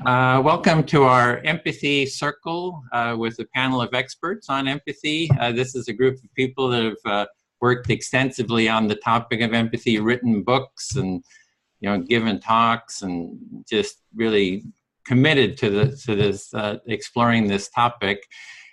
Welcome to our Empathy Circle with a panel of experts on empathy. This is a group of people that have worked extensively on the topic of empathy, written books and given talks, and just really committed to this exploring this topic.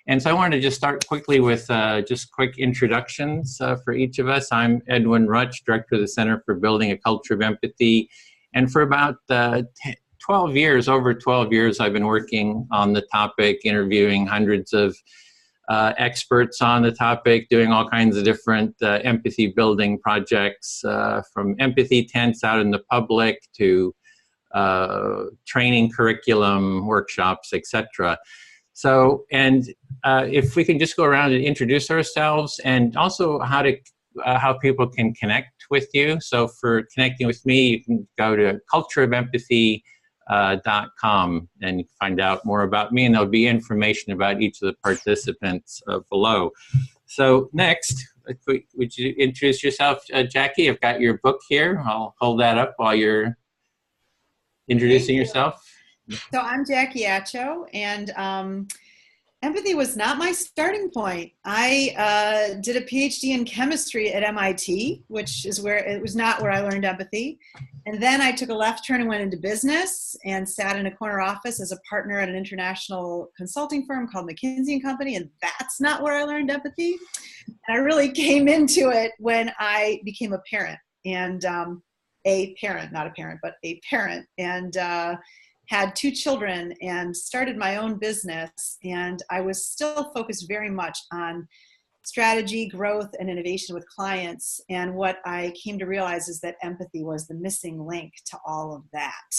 And so I wanted to just start quickly with just quick introductions for each of us. I'm Edwin Rutsch, Director of the Center for Building a Culture of Empathy. And for about 12 years, over 12 years, I've been working on the topic, interviewing hundreds of experts on the topic, doing all kinds of different empathy building projects, from empathy tents out in the public to training curriculum, workshops, etc. So, and if we can just go around and introduce ourselves, and also how people can connect with you. So for connecting with me, you can go to cultureofempathy.com and you can find out more about me, and there'll be information about each of the participants below. So next, would you introduce yourself, Jackie? I've got your book here. I'll hold that up while you're introducing yourself. So I'm Jackie Acho, and empathy was not my starting point. I did a PhD in chemistry at MIT, which is where it was not where I learned empathy. And then I took a left turn and went into business and sat in a corner office as a partner at an international consulting firm called McKinsey & Company. And that's not where I learned empathy. And I really came into it when I became a parent, and a parent, not a parent, but a parent. And had 2 children and started my own business. And I was still focused very much on strategy, growth, and innovation with clients. And what I came to realize is that empathy was the missing link to all of that.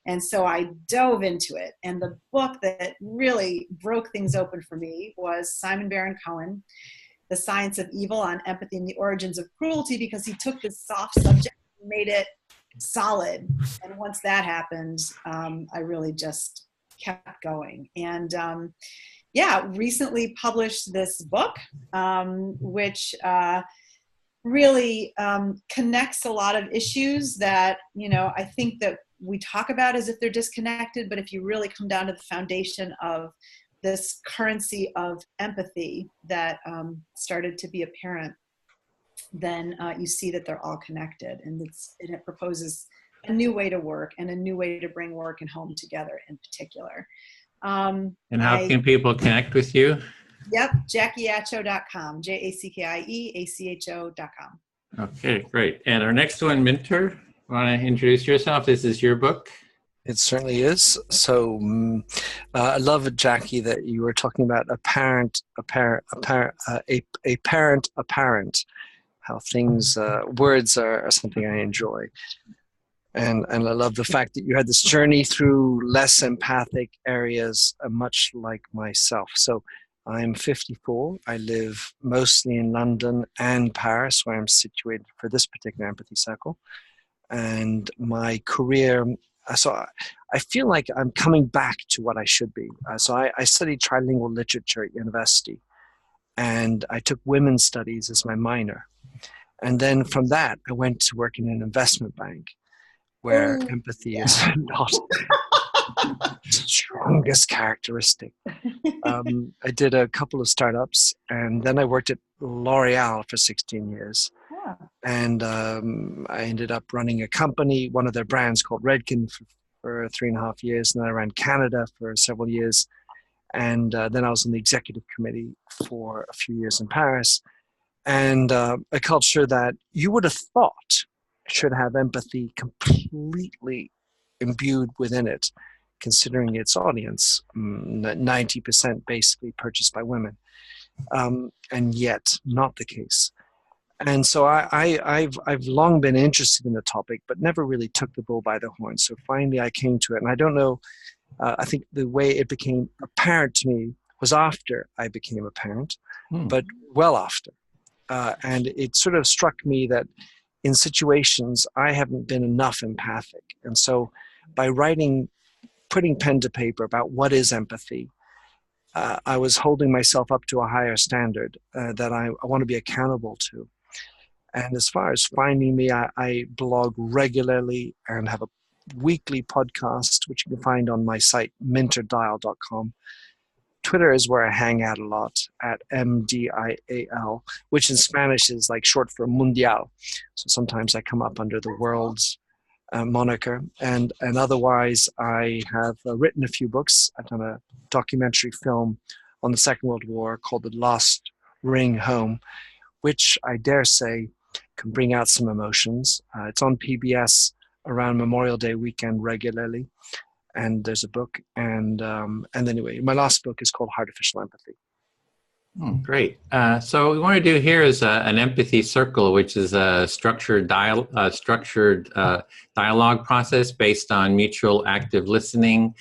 And so I dove into it. And the book that really broke things open for me was Simon Baron-Cohen, The Science of Evil on Empathy and the Origins of Cruelty, because he took this soft subject and made it solid. And once that happened, I really just kept going. And recently published this book, which really connects a lot of issues that, I think that we talk about as if they're disconnected, but if you really come down to the foundation of this currency of empathy that started to be apparent, then you see that they're all connected, and it proposes a new way to work and a new way to bring work and home together in particular. And how can people connect with you? Yep, JackieAcho.com, JackieAcho.com. Okay, great. And our next one, Minter, want to introduce yourself? This is your book. It certainly is. So I love it, Jackie, that you were talking about a parent, how things, words are something I enjoy. And I love the fact that you had this journey through less empathic areas, much like myself. So I'm 54. I live mostly in London and Paris, where I'm situated for this particular empathy circle. And my career, so I feel like I'm coming back to what I should be. So I studied trilingual literature at university, and I took women's studies as my minor. And then from that, I went to work in an investment bank where empathy is not the strongest characteristic. I did a couple of startups, and then I worked at L'Oreal for 16 years. Yeah. And I ended up running a company, one of their brands called Redken for 3.5 years. And then I ran Canada for several years. And then I was on the executive committee for a few years in Paris. And a culture that you would have thought should have empathy completely imbued within it, considering its audience, 90% basically purchased by women, and yet not the case. And so I've long been interested in the topic, but never really took the bull by the horn. So finally I came to it, and I don't know, I think the way it became apparent to me was after I became a parent, but well after. And it sort of struck me that in situations I haven't been enough empathic. And so by putting pen to paper about what is empathy, I was holding myself up to a higher standard that I want to be accountable to. And as far as finding me, I blog regularly and have a weekly podcast, which you can find on my site, minterdial.com. Twitter is where I hang out a lot at MDIAL, which in Spanish is like short for Mundial. So sometimes I come up under the world's moniker. And otherwise, I have written a few books. I've done a documentary film on the Second World War called The Lost Ring Home, which I dare say can bring out some emotions. It's on PBS around Memorial Day weekend regularly. And there's a book, and anyway, my last book is called Heartificial Empathy. Great. So what we want to do here is an empathy circle, which is a structured dialogue process based on mutual active listening.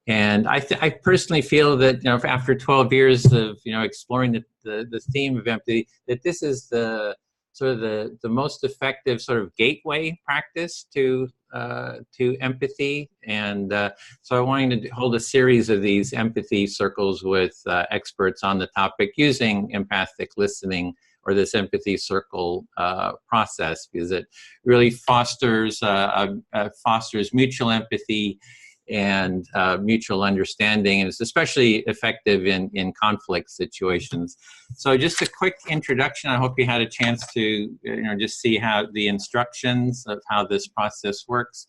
And I personally feel that, you know, after 12 years of, you know, exploring the theme of empathy, that this is the sort of the most effective sort of gateway practice to empathy. And so I wanted to hold a series of these empathy circles with experts on the topic using empathic listening, or this empathy circle process, because it really fosters mutual empathy and mutual understanding, and it's especially effective in conflict situations. So just a quick introduction. I hope you had a chance to, you know, just see how the instructions of how this process works.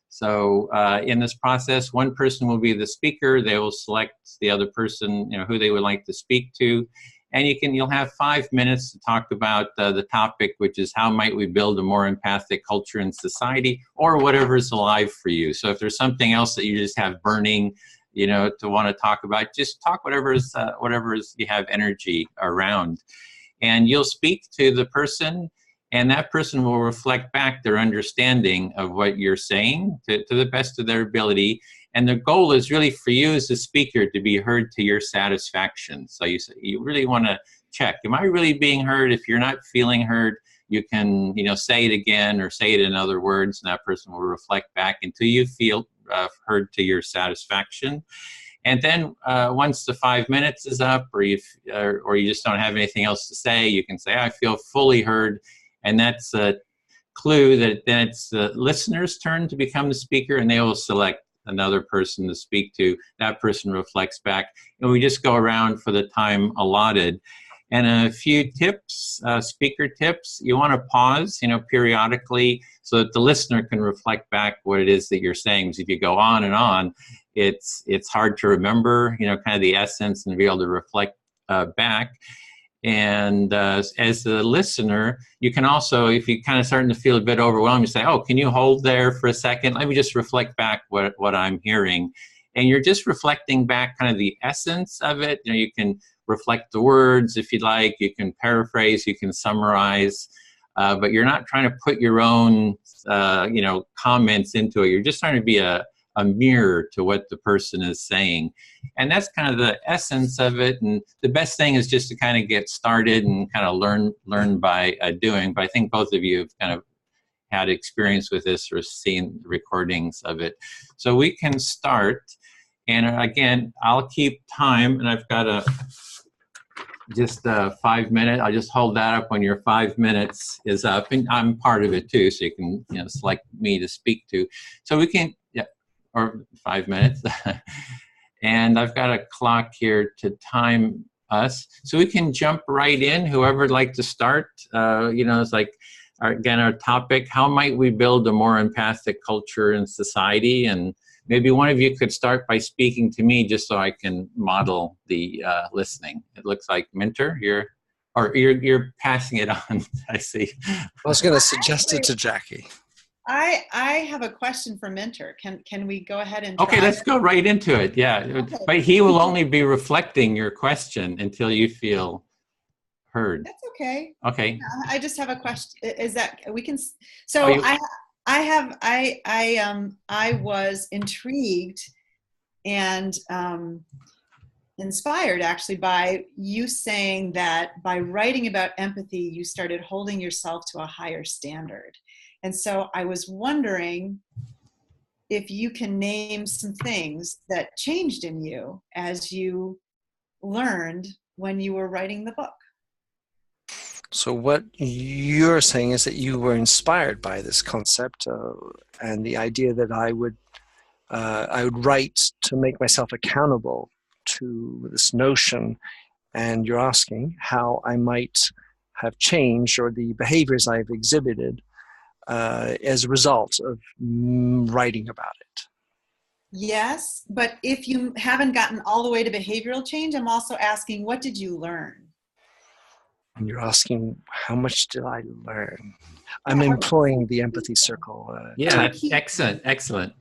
So in this process, one person will be the speaker. They will select the other person, you know, who they would like to speak to. And you'll have 5 minutes to talk about the topic, which is how might we build a more empathic culture in society, or whatever is alive for you. So if there's something else that you just have burning, you know, to want to talk about, just talk whatever is you have energy around. And you'll speak to the person, and that person will reflect back their understanding of what you're saying to the best of their ability. And the goal is really for you as a speaker to be heard to your satisfaction. So you really want to check, am I really being heard? If you're not feeling heard, you can, you know, say it again or say it in other words, and that person will reflect back until you feel heard to your satisfaction. And then once the 5 minutes is up, or you just don't have anything else to say, you can say, I feel fully heard. And that's a clue that then it's the listener's turn to become the speaker, and they will select another person to speak to. That person reflects back, and we just go around for the time allotted. And a few tips, speaker tips: you want to pause, you know, periodically, so that the listener can reflect back what it is that you're saying. Because if you go on and on, it's hard to remember, you know, kind of the essence, and be able to reflect back. And as the listener, you can also, if you're kind of starting to feel a bit overwhelmed, you say, oh, can you hold there for a second? Let me just reflect back what I'm hearing. And you're just reflecting back kind of the essence of it. You know, you can reflect the words if you'd like, you can paraphrase, you can summarize, but you're not trying to put your own, you know, comments into it. You're just trying to be a mirror to what the person is saying. And that's kind of the essence of it. And the best thing is just to kind of get started and kind of learn by doing. But I think both of you have kind of had experience with this or seen recordings of it. So we can start. And again, I'll keep time, and I've got just 5 minutes. I'll just hold that up when your 5 minutes is up. And I'm part of it too, so you can, you know, select me to speak to. So we can, yeah, or 5 minutes. And I've got a clock here to time us. So we can jump right in, whoever would like to start. You know, it's like, again, our topic, how might we build a more empathic culture in society? And maybe one of you could start by speaking to me, just so I can model the listening. It looks like Minter, you're passing it on. I see. I was going to suggest it to Jackie. I have a question for Minter. Can we go ahead and try? Okay, let's go right into it. Yeah, okay. But he will only be reflecting your question until you feel heard. That's okay. Okay. I just have a question. Is that we can? So I was intrigued and inspired actually by you saying that by writing about empathy, you started holding yourself to a higher standard. And so I was wondering if you can name some things that changed in you as you learned when you were writing the book. So what you're saying is that you were inspired by this concept and the idea that I would write to make myself accountable to this notion, and you're asking how I might have changed or the behaviors I've exhibited as a result of writing about it. Yes, but if you haven't gotten all the way to behavioral change, I'm also asking, what did you learn? And you're asking, how much did I learn? I'm employing the empathy circle. Yeah, that's excellent, excellent.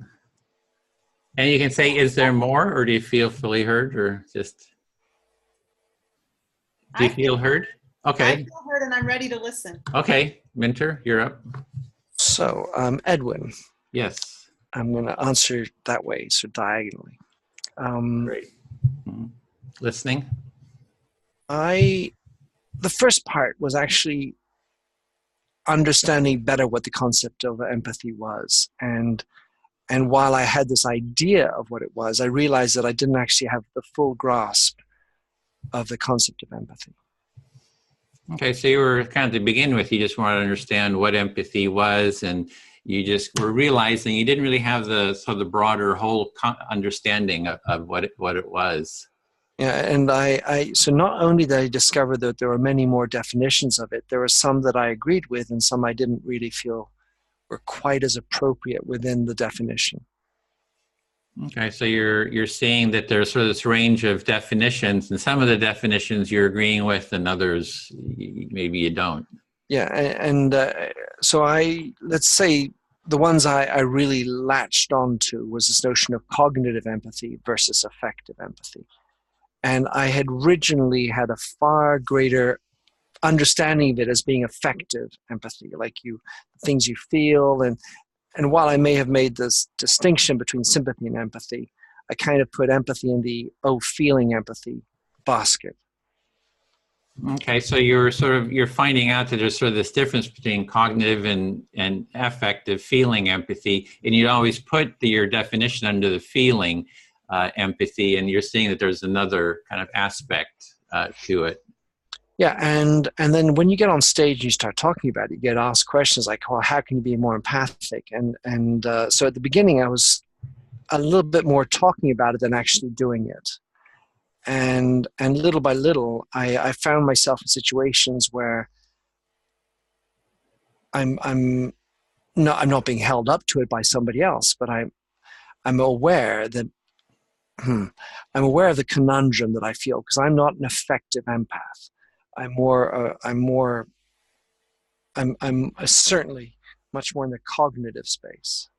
And you can say, is there more, or do you feel fully heard, or just, do you feel heard? Okay. I feel heard and I'm ready to listen. Okay, Minter, you're up. So, Edwin. Yes. I'm going to answer that way, so diagonally. Great. Listening. The first part was actually understanding better what the concept of empathy was. And while I had this idea of what it was, I realized that I didn't actually have the full grasp of the concept of empathy. Okay, so you were kind of to begin with, you just wanted to understand what empathy was, and you just were realizing you didn't really have the sort of the broader whole understanding of what it was. Yeah, and so not only did I discover that there were many more definitions of it, there were some that I agreed with and some I didn't really feel were quite as appropriate within the definition. Okay, so you're seeing that there's sort of this range of definitions, and some of the definitions you're agreeing with, and others maybe you don't. Yeah, and so let's say the ones I really latched onto was this notion of cognitive empathy versus affective empathy. And I had originally had a far greater understanding of it as being affective empathy, like things you feel. And while I may have made this distinction between sympathy and empathy, I kind of put empathy in the feeling empathy basket. Okay, so you're finding out that there's sort of this difference between cognitive and affective feeling empathy, and you'd always put your definition under the feeling empathy, and you're seeing that there's another kind of aspect to it. Yeah, and then when you get on stage and you start talking about it, you get asked questions like, well, how can you be more empathic? And so at the beginning, I was a little bit more talking about it than actually doing it. And little by little, I found myself in situations where I'm not being held up to it by somebody else, but I'm aware that I'm aware of the conundrum that I feel because I'm not an effective empath. I'm certainly much more in the cognitive space.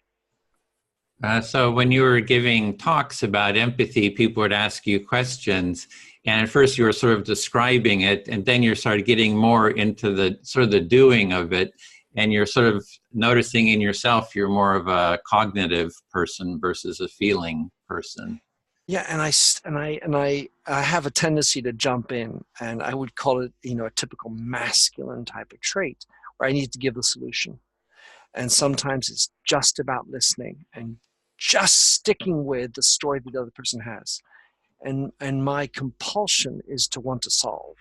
So when you were giving talks about empathy, people would ask you questions, and at first you were sort of describing it, and then you started getting more into the sort of the doing of it, and you're sort of noticing in yourself you're more of a cognitive person versus a feeling person. Yeah, and I have a tendency to jump in, and I would call it, a typical masculine type of trait, where I need to give the solution. And sometimes it's just about listening and just sticking with the story that the other person has. And my compulsion is to want to solve.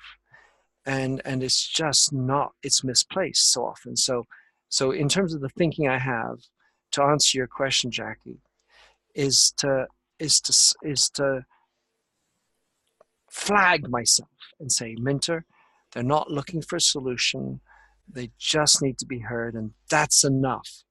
And it's just not, it's misplaced so often. So in terms of the thinking I have, to answer your question, Jackie, is to flag myself and say, Minter, they're not looking for a solution. They just need to be heard, and that's enough.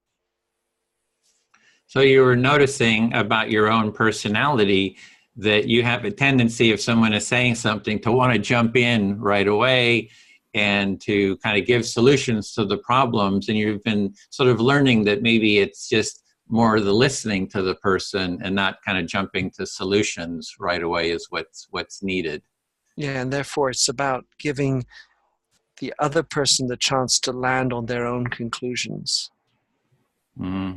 So you were noticing about your own personality that you have a tendency, if someone is saying something, to want to jump in right away and to kind of give solutions to the problems. And you've been sort of learning that maybe it's just more the listening to the person and not kind of jumping to solutions right away is what's needed. Yeah, and therefore it's about giving the other person the chance to land on their own conclusions.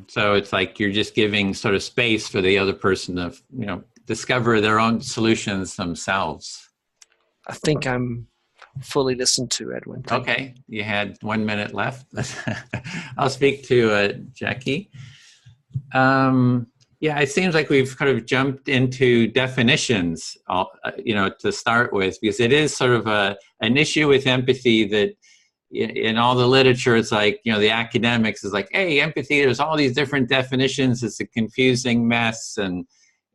So it's like you're just giving sort of space for the other person to, discover their own solutions themselves. I think I'm fully listened to, Edwin. Okay, you had 1 minute left. I'll speak to Jackie. Yeah, it seems like we've kind of jumped into definitions, to start with, because it is sort of an issue with empathy that in all the literature, it's like, you know, the academics is like, hey, empathy, there's all these different definitions. It's a confusing mess. And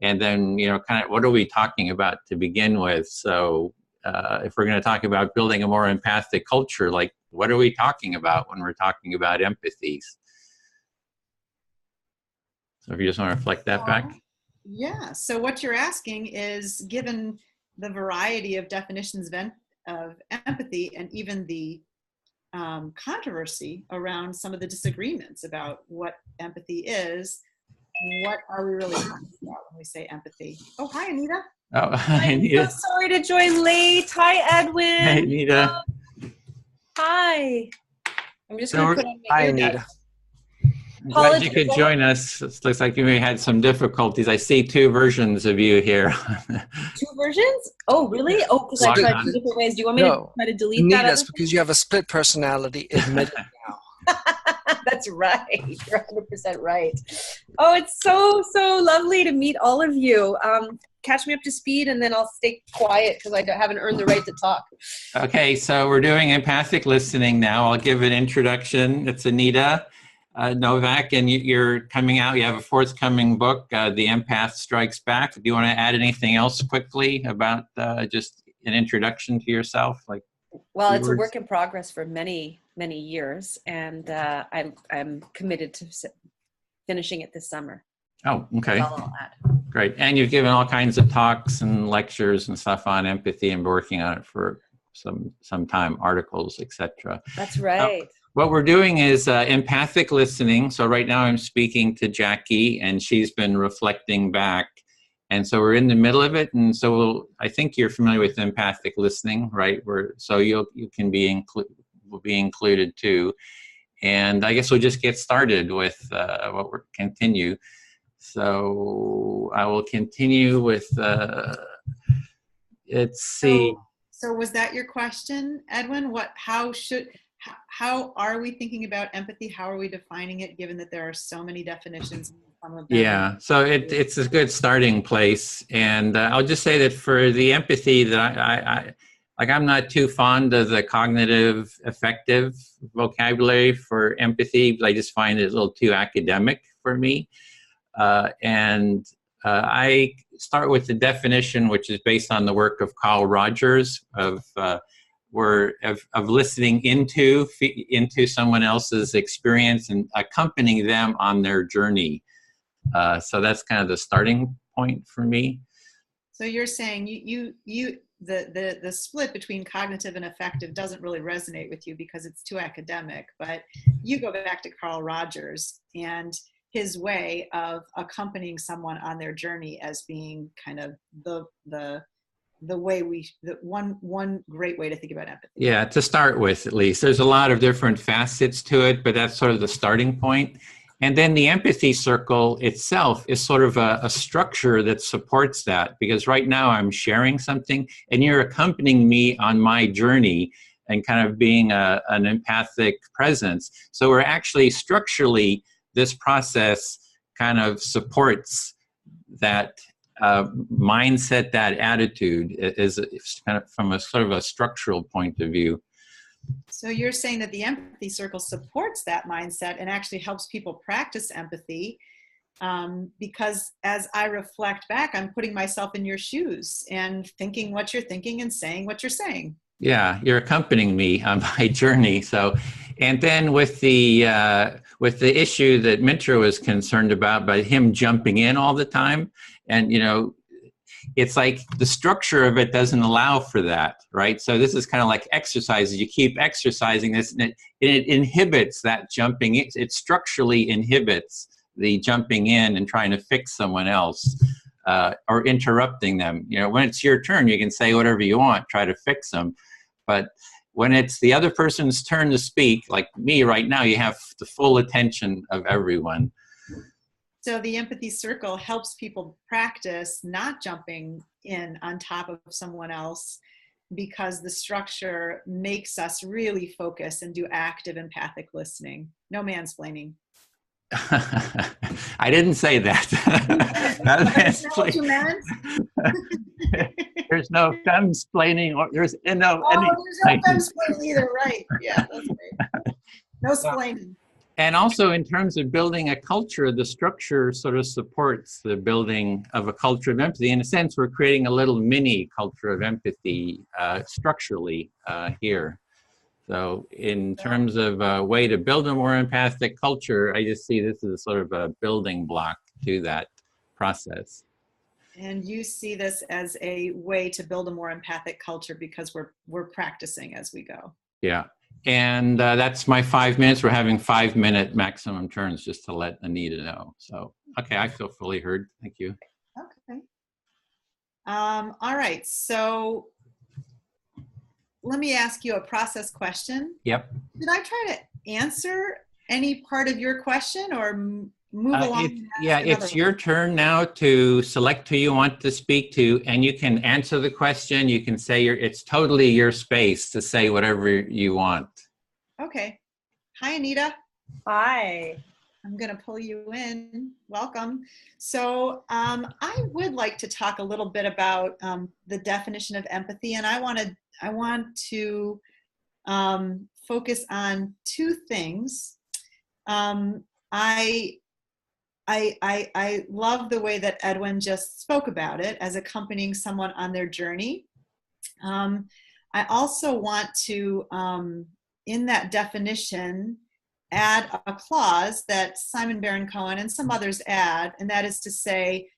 then, you know, kind of what are we talking about to begin with? So if we're going to talk about building a more empathic culture, like, what are we talking about when we're talking about empathies? So if you just want to reflect that back. Yeah, so what you're asking is, given the variety of definitions of empathy and even the controversy around some of the disagreements about what empathy is, what are we really talking about when we say empathy? Oh, hi, Anita. Oh, hi, Anita. I'm so sorry to join late. Hi, Edwin. Hey, Anita. Hi. I'm just going to put on my Hi, earbuds. Anita. I'm glad you could join us. It looks like you may have had some difficulties. I see two versions of you here. Two versions? Oh, really? Oh, because I tried two different ways. Do you want me to try to delete Anita, that? that's because you have a split personality. Admit it now. That's right. You're 100% right. Oh, it's so, so lovely to meet all of you. Catch me up to speed, and then I'll stay quiet because I haven't earned the right to talk. Okay, so we're doing empathic listening now. I'll give an introduction. It's Anita Nowak, and you're coming out. You have a forthcoming book, The Empath Strikes Back. Do you want to add anything else quickly about just an introduction to yourself? Well, it's a work in progress for many, many years, and I'm committed to finishing it this summer. Oh, okay. That's all I'll add. Great. And you've given all kinds of talks and lectures and stuff on empathy and working on it for some time, articles, etc. That's right. What we're doing is empathic listening. So right now I'm speaking to Jackie, and she's been reflecting back. And so we're in the middle of it. And so I think you're familiar with empathic listening, right? So you can will be included too. And I guess we'll just get started with what we're continue. So I will continue with, let's see. So was that your question, Edwin? How are we thinking about empathy? How are we defining it, given that there are so many definitions? Yeah, so it's a good starting place. And I'll just say that for the empathy that I'm not too fond of the cognitive affective vocabulary for empathy, but I just find it a little too academic for me. I start with the definition, which is based on the work of Carl Rogers of listening into someone else's experience and accompanying them on their journey. So that's kind of the starting point for me. So you're saying the split between cognitive and affective doesn't really resonate with you because it's too academic, but you go back to Carl Rogers and his way of accompanying someone on their journey as being kind of the one great way to think about empathy. Yeah, to start with, at least. There's a lot of different facets to it, but that's sort of the starting point. And then the empathy circle itself is sort of a structure that supports that, because right now I'm sharing something and you're accompanying me on my journey and kind of being an empathic presence. So we're actually structurally, this process kind of supports that mindset, that attitude is kind of from a sort of a structural point of view. So you're saying that the empathy circle supports that mindset and actually helps people practice empathy, because as I reflect back, I'm putting myself in your shoes and thinking what you're thinking and saying what you're saying. Yeah, you're accompanying me on my journey. So, and then with the issue that Mitra was concerned about, by him jumping in all the time, and it's like the structure of it doesn't allow for that, right? So this is kind of like exercises. You keep exercising this, and it inhibits that jumping. It structurally inhibits the jumping in and trying to fix someone else or interrupting them. When it's your turn, you can say whatever you want, try to fix them. But when it's the other person's turn to speak, like me right now, you have the full attention of everyone. So the empathy circle helps people practice not jumping in on top of someone else, because the structure makes us really focus and do active empathic listening. No mansplaining. I didn't say that. Not mansplaining. Is that what you meant? There's no femsplaining or there's no Oh, any. there's no femsplaining either, right? Yeah, that's right. No splaining. And also in terms of building a culture, the structure sort of supports the building of a culture of empathy. In a sense, we're creating a little mini culture of empathy structurally here. So in terms of a way to build a more empathic culture, I just see this as sort of a building block to that process. And you see this as a way to build a more empathic culture because we're practicing as we go. Yeah. And that's my 5 minutes. We're having 5-minute maximum turns just to let Anita know. So, okay, I feel fully heard. Thank you. Okay. All right. So let me ask you a process question. Yep. Did I try to answer any part of your question or move along? It's your turn now to select who you want to speak to, and you can answer the question. You can say it's totally your space to say whatever you want. Okay. Hi, Anita. Hi. I'm going to pull you in. Welcome. So I would like to talk a little bit about the definition of empathy, and I want to focus on two things. I love the way that Edwin just spoke about it as accompanying someone on their journey. I also want to, in that definition, add a clause that Simon Baron-Cohen and some others add, and that is to say,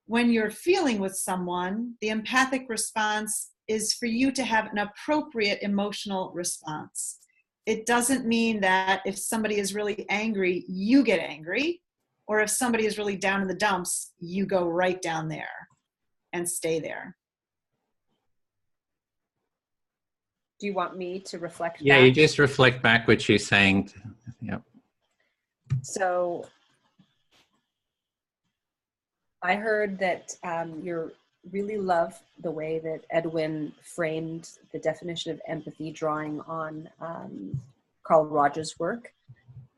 when you're feeling with someone, the empathic response is for you to have an appropriate emotional response. It doesn't mean that if somebody is really angry, you get angry, or if somebody is really down in the dumps, you go right down there and stay there. Do you want me to reflect Yeah, back? you just reflect back what she's saying. Yep. So I heard that you really love the way that Edwin framed the definition of empathy, drawing on Carl Rogers' work,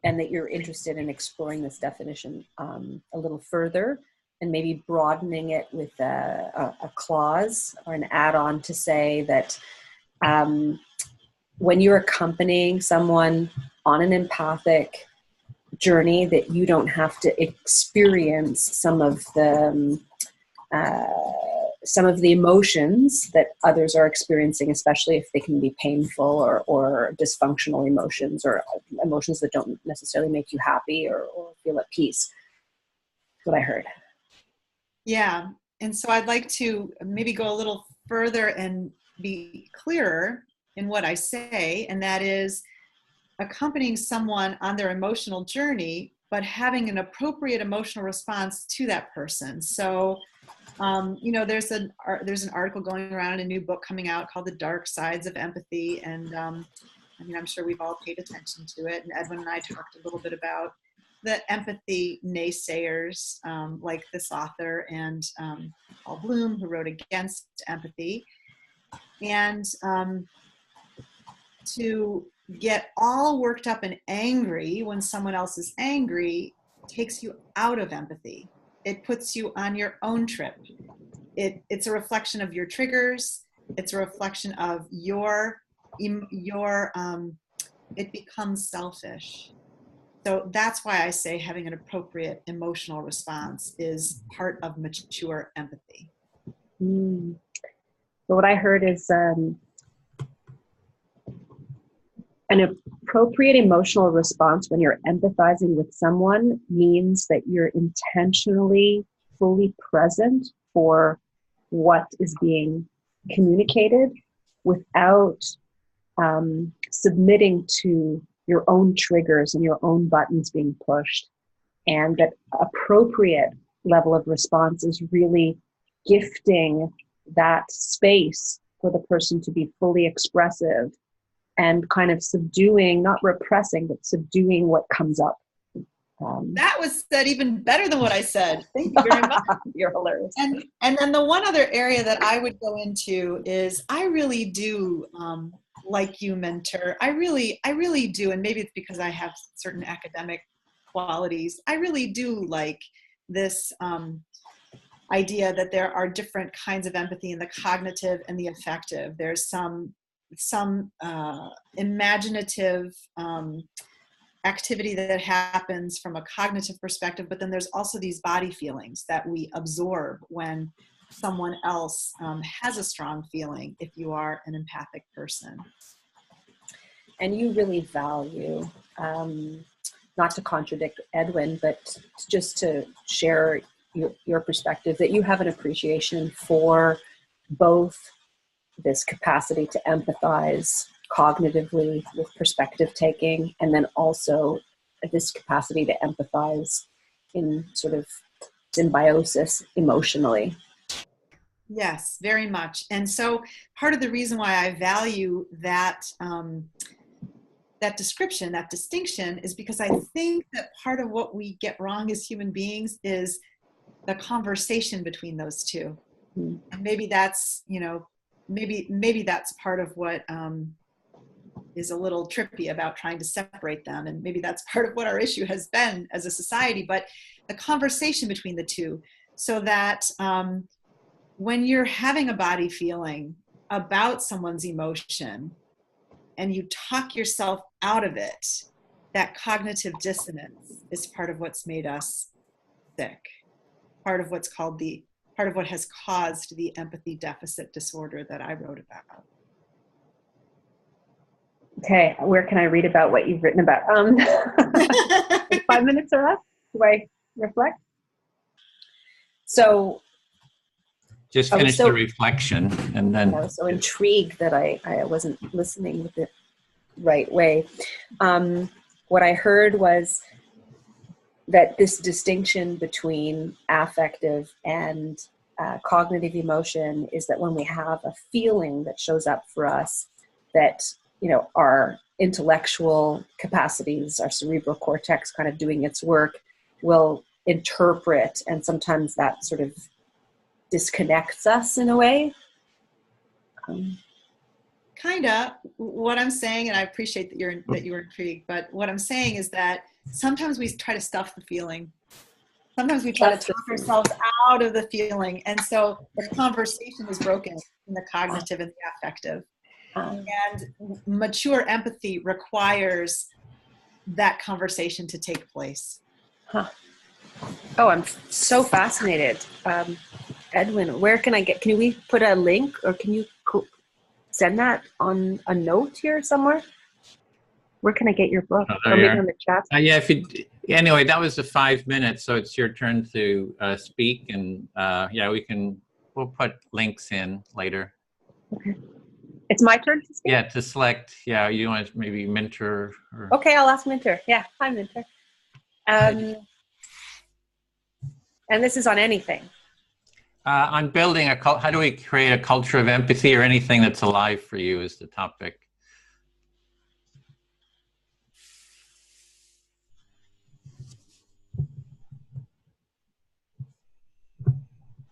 and that you're interested in exploring this definition a little further and maybe broadening it with a clause or an add-on to say that when you're accompanying someone on an empathic journey, that you don't have to experience some of the emotions that others are experiencing, especially if they can be painful or dysfunctional emotions, or emotions that don't necessarily make you happy or feel at peace. That's what I heard. Yeah, and so I'd like to maybe go a little further and be clearer in what I say, and that is accompanying someone on their emotional journey, but having an appropriate emotional response to that person. So, there's an article going around, a new book coming out called The Dark Sides of Empathy, and I'm sure we've all paid attention to it, and Edwin and I talked a little bit about the empathy naysayers, like this author and Paul Bloom, who wrote Against Empathy. And to get all worked up and angry when someone else is angry takes you out of empathy. It puts you on your own trip. It's a reflection of your triggers. It's a reflection of it becomes selfish. So that's why I say having an appropriate emotional response is part of mature empathy. So what I heard is an appropriate emotional response when you're empathizing with someone means that you're intentionally fully present for what is being communicated without submitting to your own triggers and your own buttons being pushed. And that appropriate level of response is really gifting that space for the person to be fully expressive and kind of subduing, not repressing, but subduing what comes up. That was said even better than what I said. Thank you very much. You're hilarious. And then the one other area that I would go into is I really do like you, mentor. I really do, and maybe it's because I have certain academic qualities. I really do like this idea that there are different kinds of empathy in the cognitive and the affective. There's some imaginative activity that happens from a cognitive perspective, but then there's also these body feelings that we absorb when someone else has a strong feeling, if you are an empathic person. And you really value, not to contradict Edwin, but just to share your perspective, that you have an appreciation for both this capacity to empathize cognitively with perspective taking, and then also this capacity to empathize in sort of symbiosis emotionally. Yes, very much. And so part of the reason why I value that that description, that distinction, is because I think that part of what we get wrong as human beings is the conversation between those two. And maybe that's, maybe that's part of what is a little trippy about trying to separate them. And maybe that's part of what our issue has been as a society, but the conversation between the two, so that when you're having a body feeling about someone's emotion and you talk yourself out of it, that cognitive dissonance is part of what's made us sick. Part of what has caused the empathy deficit disorder that I wrote about. Okay, where can I read about what you've written about? 5 minutes or less? Do I reflect? So just finish the reflection, and then I was so intrigued that I wasn't listening with the right way. What I heard was that this distinction between affective and cognitive emotion is that when we have a feeling that shows up for us, that our intellectual capacities, our cerebral cortex kind of doing its work, will interpret, and sometimes that sort of disconnects us in a way. Kinda. What I'm saying, and I appreciate that you were intrigued, but what I'm saying is that sometimes we try to stuff the feeling. Sometimes we try to talk ourselves out of the feeling, and so the conversation is broken in the cognitive and the affective. And mature empathy requires that conversation to take place. Huh. Oh, I'm so fascinated. Edwin, where can we put a link, or can you send that on a note here somewhere? Where can I get your book? Or maybe on the chat? Yeah, anyway, that was the 5 minutes, so it's your turn to speak, and we'll put links in later. Okay. It's my turn to speak? Yeah, to select. Yeah, you want to maybe Minter? Or... Okay, I'll ask Minter. Yeah, hi, Minter. And this is on anything. On building how do we create a culture of empathy, or anything that's alive for you is the topic.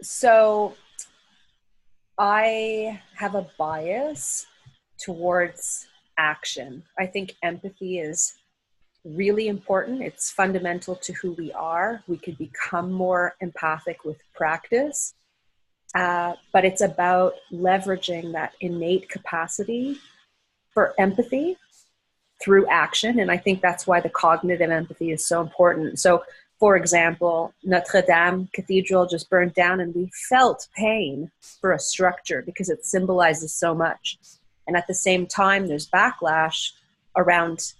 So I have a bias towards action. I think empathy is really important. It's fundamental to who we are. We could become more empathic with practice, but it's about leveraging that innate capacity for empathy through action. And I think that's why the cognitive empathy is so important. So, for example, Notre Dame Cathedral just burned down, and we felt pain for a structure because it symbolizes so much. And at the same time, there's backlash around,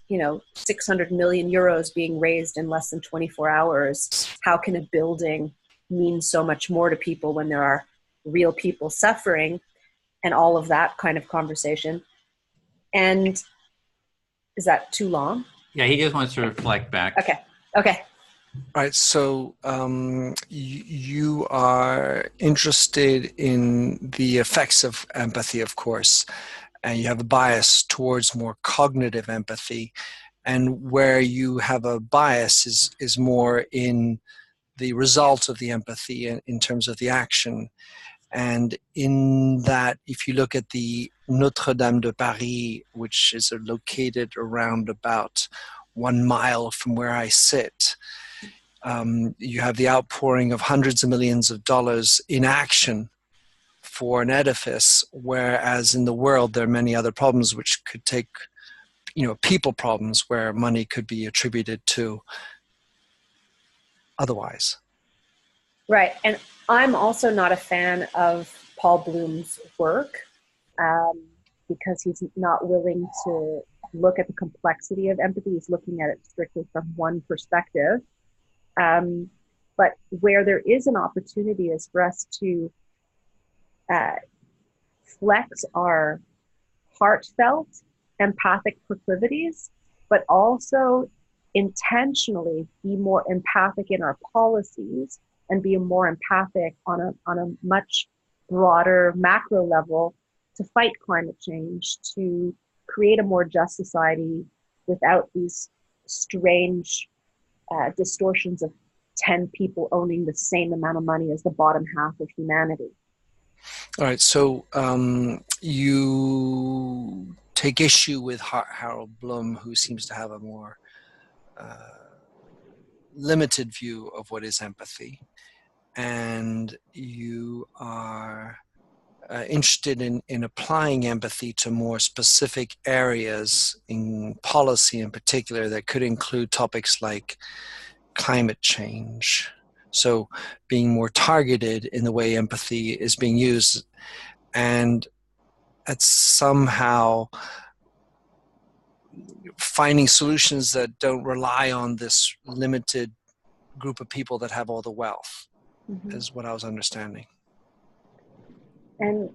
600 million euros being raised in less than 24 hours. How can a building mean so much more to people when there are real people suffering, and all of that kind of conversation? And is that too long? Yeah, he just wants to reflect back. Okay. All right, so you are interested in the effects of empathy, of course, and you have a bias towards more cognitive empathy, and where you have a bias is more in the result of the empathy in terms of the action. And in that, if you look at the Notre Dame de Paris, which is located around about 1 mile from where I sit, You have the outpouring of hundreds of millions of dollars in action for an edifice, whereas in the world there are many other problems which could take, people problems where money could be attributed to otherwise. Right. And I'm also not a fan of Paul Bloom's work because he's not willing to look at the complexity of empathy. He's looking at it strictly from one perspective. But where there is an opportunity is for us to flex our heartfelt, empathic proclivities, but also intentionally be more empathic in our policies and be more empathic on a much broader macro level to fight climate change, to create a more just society without these strange distortions of 10 people owning the same amount of money as the bottom half of humanity. All right, so you take issue with Harold Bloom, who seems to have a more limited view of what is empathy, and you are interested in applying empathy to more specific areas in policy in particular that could include topics like climate change. So being more targeted in the way empathy is being used, and it's somehow finding solutions that don't rely on this limited group of people that have all the wealth, is what I was understanding. And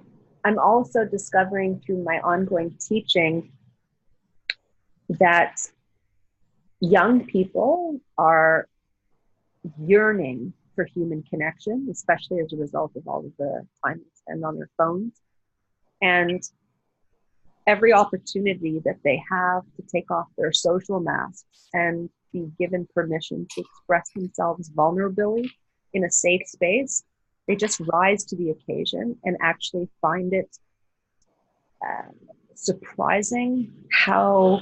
I'm also discovering through my ongoing teaching that young people are yearning for human connection, especially as a result of all of the time they spend on their phones. And every opportunity that they have to take off their social masks and be given permission to express themselves vulnerably in a safe space, they just rise to the occasion and actually find it surprising how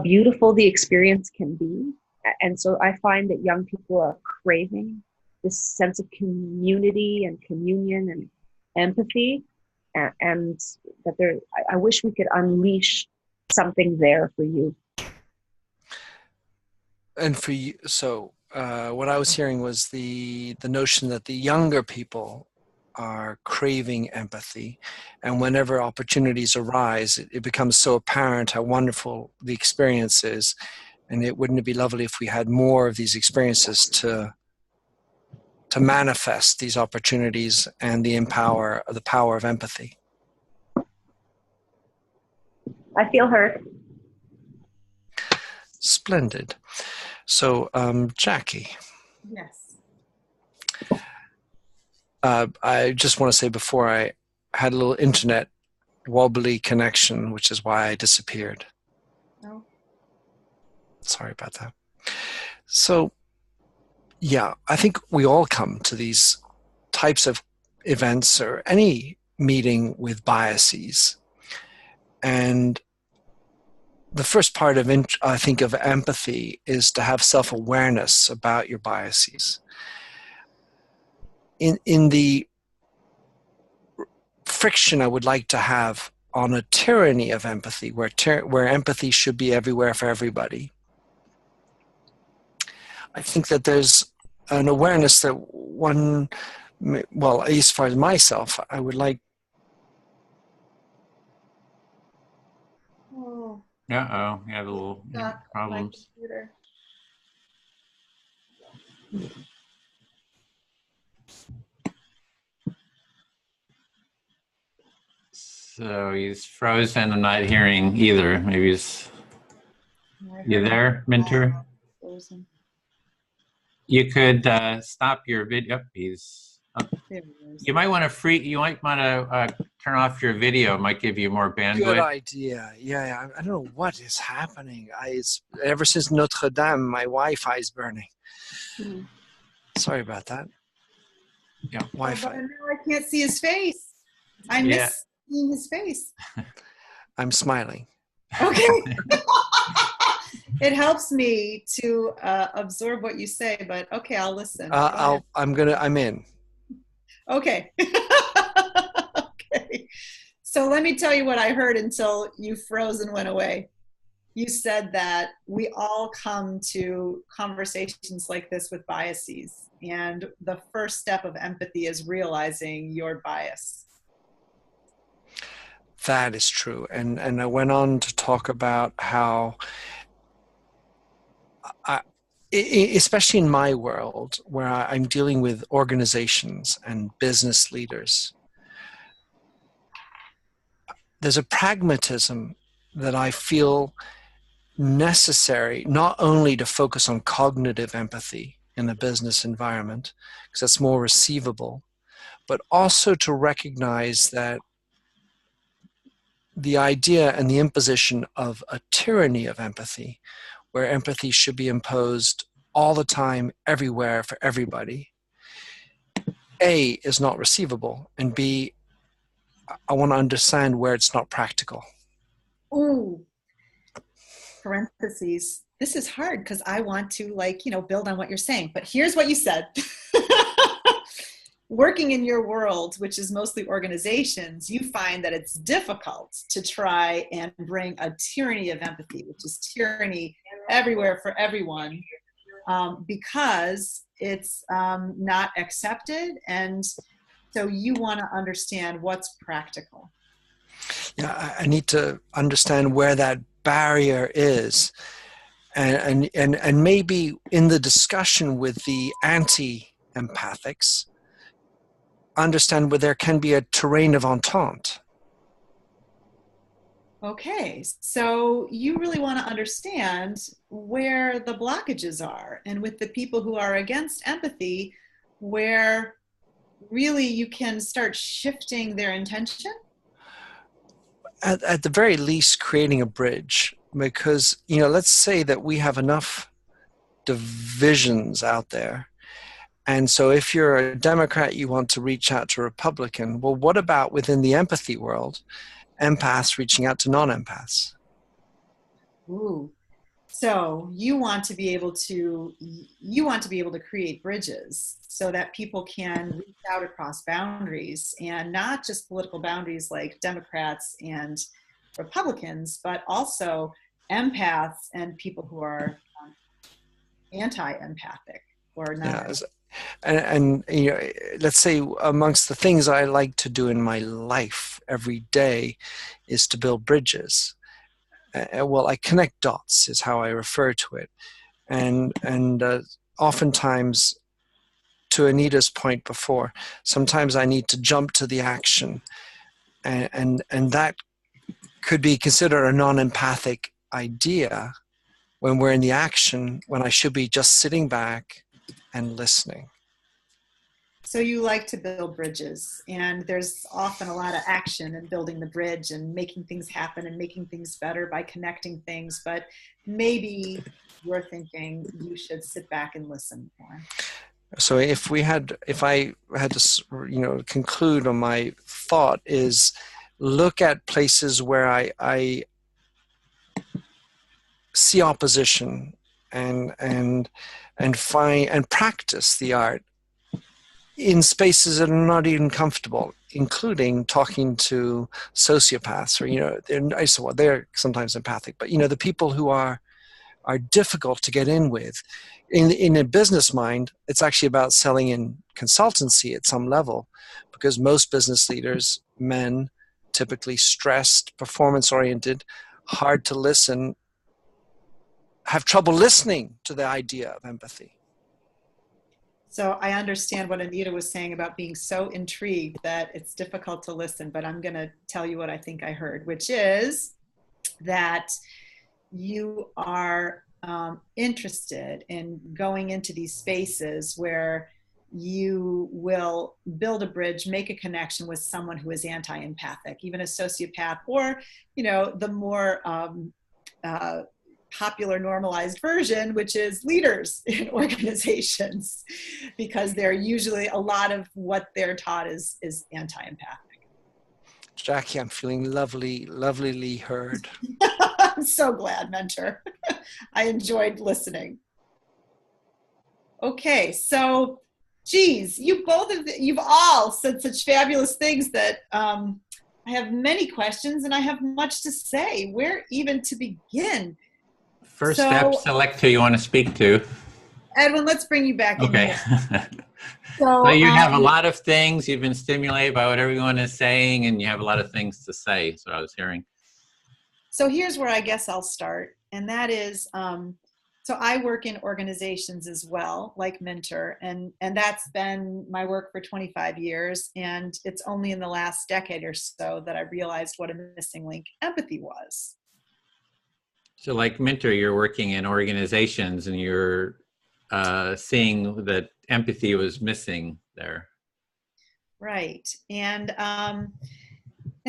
beautiful the experience can be. And so I find that young people are craving this sense of community and communion and empathy, and that I wish we could unleash something there for you. And for you, so what I was hearing was the notion that the younger people are craving empathy, and whenever opportunities arise, it becomes so apparent how wonderful the experience is, and wouldn't it be lovely if we had more of these experiences to manifest these opportunities and the power of empathy. I feel heard. Splendid. So, Jackie. Yes. I just want to say before, I had a little internet wobbly connection, which is why I disappeared. No. Sorry about that. So, yeah, I think we all come to these types of events or any meeting with biases. And the first part of, I think, of empathy is to have self-awareness about your biases. In the friction I would like to have on a tyranny of empathy, where empathy should be everywhere for everybody, I think that there's an awareness that one, well, at least as far as myself, I would like. Oh, Uh-oh, you have a little problems. So he's frozen and not hearing either. Maybe he's... You there, Minter? Frozen. You could stop your video. He's... There he is. You might want to turn off your video. It might give you more bandwidth. Good idea. Yeah. I don't know what is happening. It's ever since Notre Dame, my Wi-Fi is burning. Hmm. Sorry about that. Yeah. Wi-Fi. But now I can't see his face. I miss seeing his face. I'm smiling. Okay. It helps me to absorb what you say, but okay, I'll listen. I'm in. Okay. Okay. So let me tell you what I heard until you froze and went away. You said that we all come to conversations like this with biases, and the first step of empathy is realizing your bias. That is true. And I went on to talk about how, especially in my world, where I'm dealing with organizations and business leaders, there's a pragmatism that I feel necessary, not only to focus on cognitive empathy in a business environment, because that's more receivable, but also to recognize that the idea and the imposition of a tyranny of empathy, where empathy should be imposed all the time, everywhere, for everybody, A, is not receivable, and B, I want to understand where it's not practical. Ooh, parentheses. This is hard because I want to, like, build on what you're saying, but here's what you said. Working in your world, which is mostly organizations, you find that it's difficult to try and bring a tyranny of empathy, which is tyranny everywhere for everyone, because it's not accepted. And so you want to understand what's practical. Yeah, I need to understand where that barrier is. And maybe in the discussion with the anti-empathics, understand where there can be a terrain of entente. Okay, so you really want to understand where the blockages are, and with the people who are against empathy, where really you can start shifting their intention? At the very least, creating a bridge, because, let's say that we have enough divisions out there. And so if you're a Democrat, you want to reach out to a Republican. Well, what about within the empathy world, empaths reaching out to non-empaths? Ooh. So you want to be able to create bridges so that people can reach out across boundaries, and not just political boundaries like Democrats and Republicans, but also empaths and people who are anti-empathic or not. Yeah, and let's say amongst the things I like to do in my life every day is to build bridges. Well, I connect dots is how I refer to it, and oftentimes, to Anita's point before, sometimes I need to jump to the action, and that could be considered a non-empathic idea when we're in the action, when I should be just sitting back and listening. So you like to build bridges, and there's often a lot of action in building the bridge and making things happen and making things better by connecting things, but maybe you're thinking you should sit back and listen more. So if I had to, conclude on my thought, is look at places where I see opposition and find and practice the art in spaces that are not even comfortable, including talking to sociopaths, or they're sometimes empathic, but the people who are difficult to get in with. In a business mind, it's actually about selling in consultancy at some level, because most business leaders, men, typically stressed, performance-oriented, hard to listen, have trouble listening to the idea of empathy. So I understand what Anita was saying about being so intrigued that it's difficult to listen, but I'm going to tell you what I think I heard, which is that you are interested in going into these spaces where you will build a bridge, make a connection with someone who is anti-empathic, even a sociopath, or, the more popular normalized version, which is leaders in organizations, because they're usually, a lot of what they're taught is anti-empathic. Jackie, I'm feeling lovelily heard. I'm so glad, Mentor. I enjoyed listening. Okay, so, geez, you've all said such fabulous things that I have many questions and I have much to say. Where even to begin? First step, select who you want to speak to. Edwin, let's bring you back in here. So you have a lot of things. You've been stimulated by what everyone is saying, and you have a lot of things to say. That's what I was hearing. So here's where I guess I'll start, and that is, so I work in organizations as well, like Mentor, and that's been my work for 25 years, and it's only in the last decade or so that I realized what a missing link empathy was. So like Mentor, you're working in organizations, and you're seeing that empathy was missing there. Right, and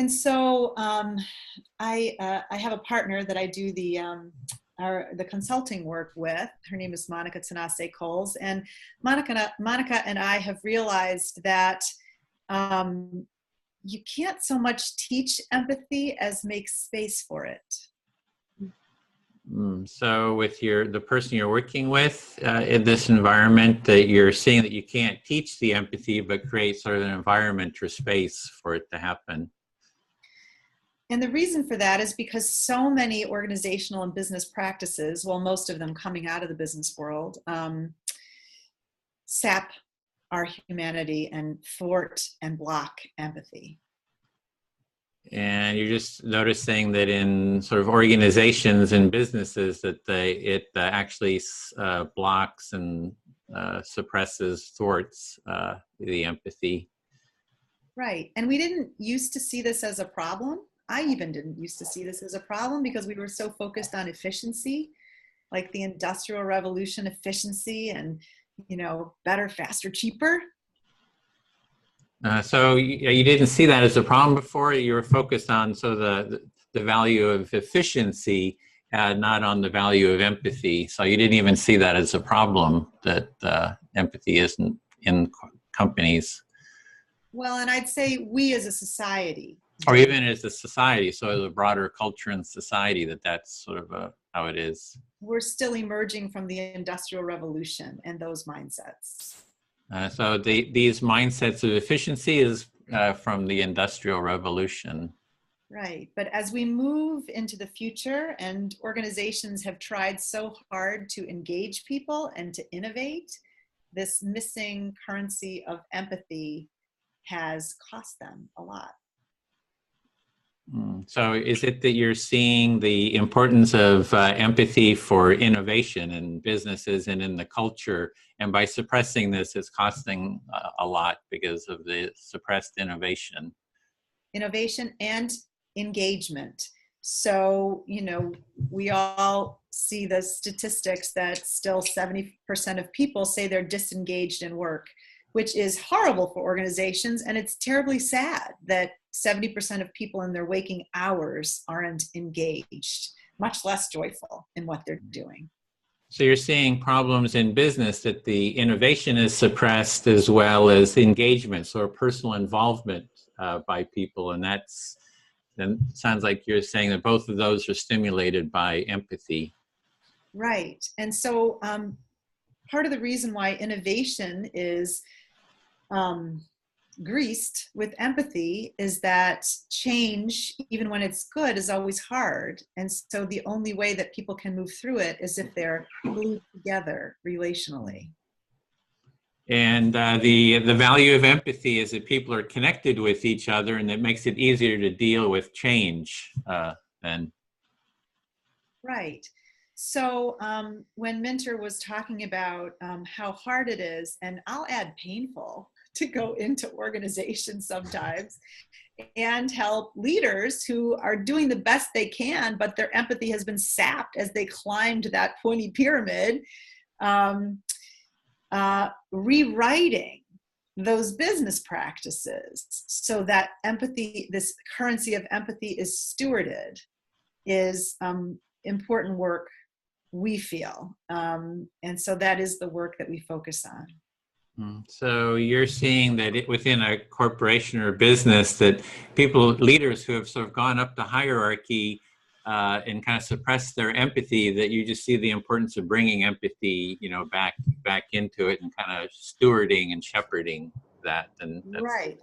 so I have a partner that I do the consulting work with. Her name is Monica Tanase Coles, and Monica and I have realized that you can't so much teach empathy as make space for it. So with the person you're working with in this environment, that you're seeing that you can't teach the empathy, but create sort of an environment or space for it to happen. And the reason for that is because so many organizational and business practices, well, most of them coming out of the business world, sap our humanity and thwart and block empathy. And you're just noticing that in sort of organizations and businesses that it actually blocks and suppresses, thwarts the empathy. Right. And we didn't used to see this as a problem. I even didn't used to see this as a problem because we were so focused on efficiency, like the Industrial Revolution efficiency and, better, faster, cheaper. So you didn't see that as a problem before. You were focused on the value of efficiency, not on the value of empathy. So you didn't even see that as a problem, that empathy isn't in companies. Well, and I'd say we as a society. Or even as a society, so as a broader culture and society, that's sort of how it is. We're still emerging from the Industrial Revolution and those mindsets. So these mindsets of efficiency is from the Industrial Revolution. Right, but as we move into the future and organizations have tried so hard to engage people and to innovate, this missing currency of empathy has cost them a lot. So is it that you're seeing the importance of empathy for innovation in businesses and in the culture, and by suppressing this, it's costing a lot because of the suppressed innovation? Innovation and engagement. So, we all see the statistics that still 70% of people say they're disengaged in work, which is horrible for organizations. And it's terribly sad that 70% of people in their waking hours aren't engaged, much less joyful in what they're doing. So you're seeing problems in business that the innovation is suppressed as well as engagement, so personal involvement by people. And then sounds like you're saying that both of those are stimulated by empathy. Right. And so part of the reason why innovation is greased with empathy is that change, even when it's good, is always hard. And so the only way that people can move through it is if they're glued together relationally. And the value of empathy is that people are connected with each other, and it makes it easier to deal with change then. Right. So when Mentor was talking about how hard it is, and I'll add painful, to go into organizations sometimes and help leaders who are doing the best they can, but their empathy has been sapped as they climbed that pointy pyramid, rewriting those business practices so that empathy, this currency of empathy, is stewarded, is important work, we feel. And so that is the work that we focus on. So you're seeing that within a corporation or business that leaders who have sort of gone up the hierarchy and kind of suppress their empathy, that you just see the importance of bringing empathy, back into it and kind of stewarding and shepherding that. And that's right.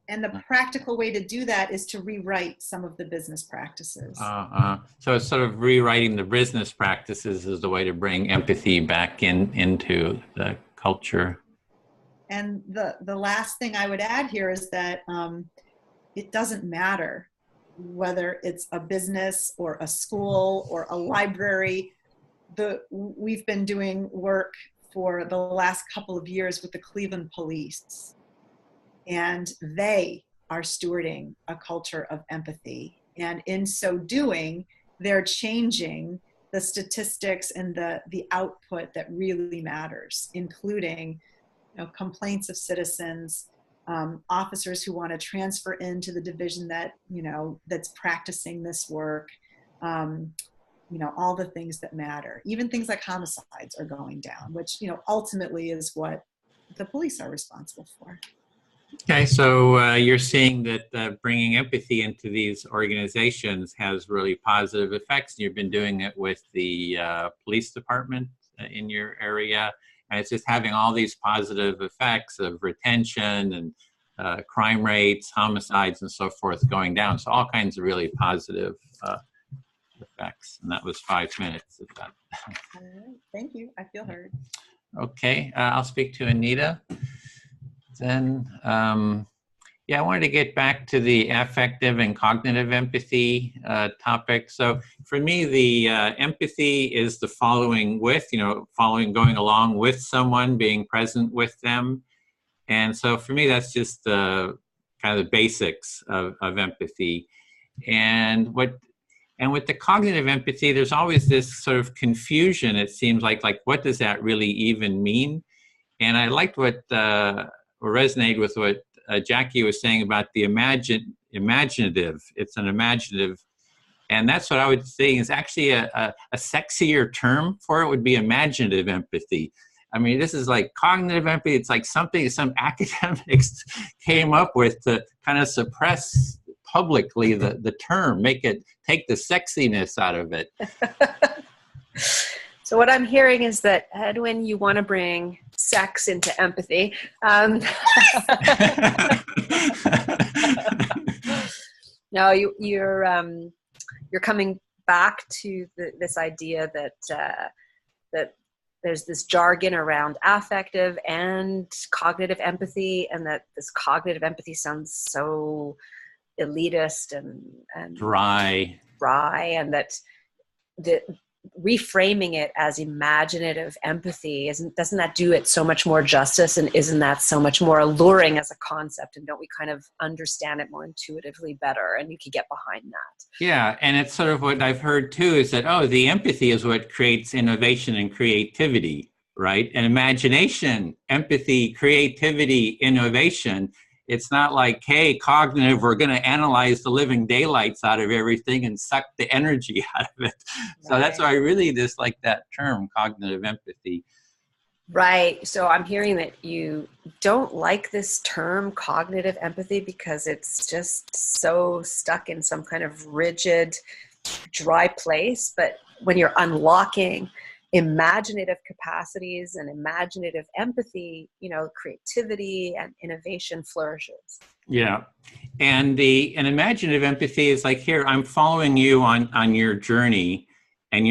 And the Yeah. practical way to do that is to rewrite some of the business practices. So it's sort of rewriting the business practices as the way to bring empathy back into the culture. And the last thing I would add here is that it doesn't matter whether it's a business or a school or a library. We've been doing work for the last couple of years with the Cleveland Police, and they are stewarding a culture of empathy. And in so doing, they're changing the statistics and the output that really matters, including complaints of citizens, officers who want to transfer into the division that, that's practicing this work, all the things that matter. Even things like homicides are going down, which, ultimately is what the police are responsible for. Okay, so you're seeing that bringing empathy into these organizations has really positive effects. You've been doing it with the police department in your area, and it's just having all these positive effects of retention and crime rates, homicides, and so forth going down. So all kinds of really positive effects. And that was 5 minutes of that. All right, thank you. I feel heard. Okay, I'll speak to Anita. Then, I wanted to get back to the affective and cognitive empathy topic. So for me, the empathy is the following going along with someone, being present with them. And so for me, that's just kind of the basics of empathy. And with the cognitive empathy, there's always this sort of confusion. It seems like what does that really even mean? And I liked what resonated with what Jackie was saying about the imaginative. It's an imaginative, and that's what I would say is actually a sexier term for it would be imaginative empathy. I mean, this is like cognitive empathy. It's like something some academics came up with to kind of suppress publicly the term, take the sexiness out of it. So what I'm hearing is that, Edwin, you want to bring sex into empathy. No, you're coming back to this idea that there's this jargon around affective and cognitive empathy, and that this cognitive empathy sounds so elitist and dry, and that reframing it as imaginative empathy doesn't that do it so much more justice, and isn't that so much more alluring as a concept, and don't we kind of understand it more intuitively better, and you could get behind that? Yeah, and it's sort of what I've heard too is that the empathy is what creates innovation and creativity, right? And imagination, empathy, creativity, innovation. It's not like, hey, cognitive, we're going to analyze the living daylights out of everything and suck the energy out of it. So that's why I really dislike that term, cognitive empathy. Right. So I'm hearing that you don't like this term, cognitive empathy, because it's just so stuck in some kind of rigid, dry place. But when you're unlocking imaginative capacities and imaginative empathy, creativity and innovation flourishes. Yeah. And an imaginative empathy is like, here, I'm following you on your journey, and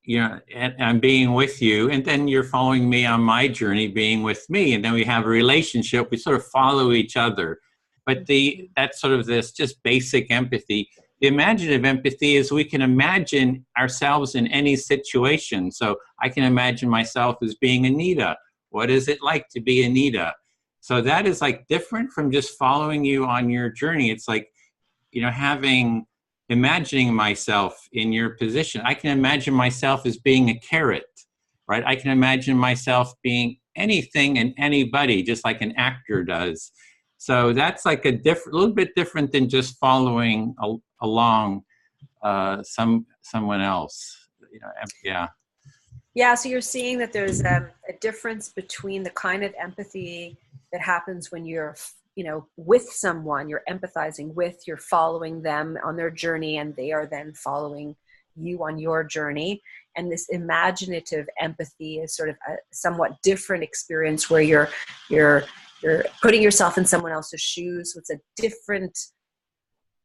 and I'm being with you, and then you're following me on my journey, being with me, and then we have a relationship. We sort of follow each other. But that's sort of this just basic empathy. The imaginative empathy is we can imagine ourselves in any situation. So I can imagine myself as being Anita. What is it like to be Anita? So that is like different from just following you on your journey. It's like, imagining myself in your position. I can imagine myself as being a carrot, right? I can imagine myself being anything and anybody, just like an actor does. So that's like a little bit different than just following along someone else. Yeah, so you're seeing that there's a difference between the kind of empathy that happens when you're, with someone, you're empathizing with, you're following them on their journey, and they are then following you on your journey. And this imaginative empathy is sort of a somewhat different experience where you're putting yourself in someone else's shoes. So it's a different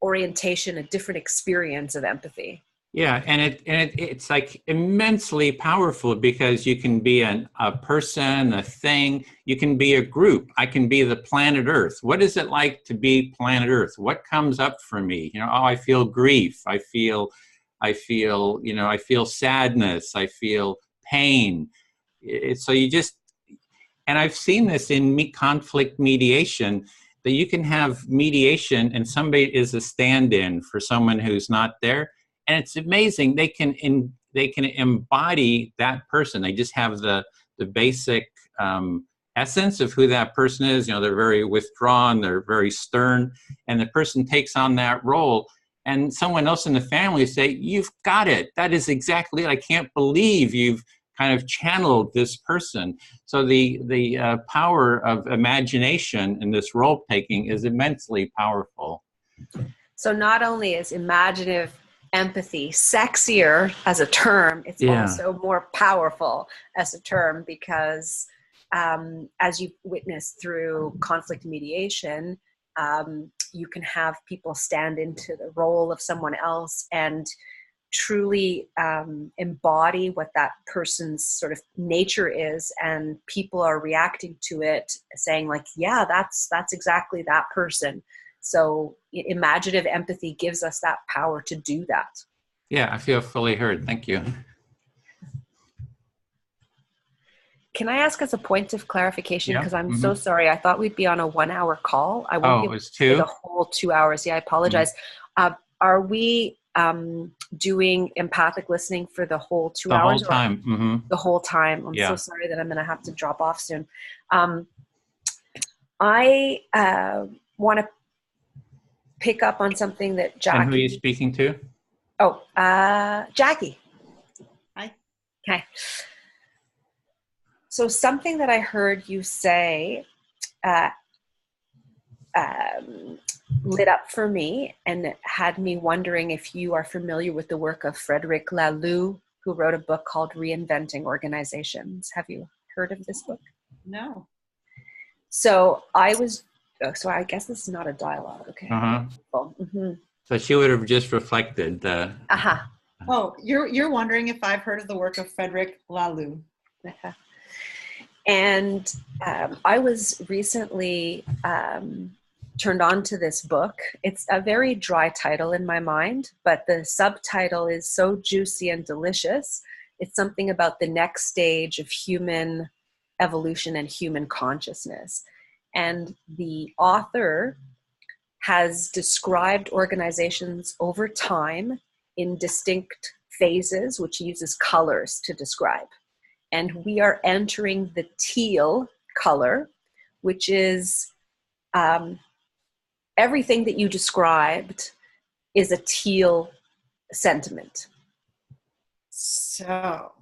orientation, a different experience of empathy. Yeah, and it's like immensely powerful because you can be a person, a thing. You can be a group. I can be the planet Earth. What is it like to be planet Earth? What comes up for me? I feel grief. I feel sadness. I feel pain. So you just, and I've seen this in conflict mediation, that you can have mediation and somebody is a stand-in for someone who's not there. And it's amazing. They can embody that person. They just have the basic essence of who that person is. They're very withdrawn. They're very stern. And the person takes on that role. And someone else in the family say, "You've got it. That is exactly it. I can't believe you've kind of channeled this person." So the power of imagination in this role taking is immensely powerful. So not only is imaginative empathy sexier as a term, it's also more powerful as a term because as you've witnessed through conflict mediation, you can have people stand into the role of someone else and truly embody what that person's sort of nature is, and people are reacting to it saying like, yeah, that's exactly that person. So imaginative empathy gives us that power to do that. Yeah, I feel fully heard. Thank you. Can I ask as a point of clarification? Because I'm so sorry. I thought we'd be on a 1 hour call. I won't it was 2? the whole 2 hours. Yeah, I apologize. Are we doing empathic listening for the whole 2 hours? The whole time. The whole time. I'm so sorry that I'm going to have to drop off soon. I want to pick up on something that Jackie. And who are you speaking to? Oh, Jackie. Hi. Okay. So something that I heard you say lit up for me and had me wondering if you are familiar with the work of Frederic Laloux, who wrote a book called Reinventing Organizations. Have you heard of this book? No. So I guess this is not a dialogue. Okay. So she would have just reflected. Oh, you're wondering if I've heard of the work of Frederic Laloux. And I was recently turned on to this book. It's a very dry title in my mind, but the subtitle is so juicy and delicious. It's something about the next stage of human evolution and human consciousness. And the author has described organizations over time in distinct phases, which he uses colors to describe. And we are entering the teal color, which is everything that you described is a teal sentiment. So,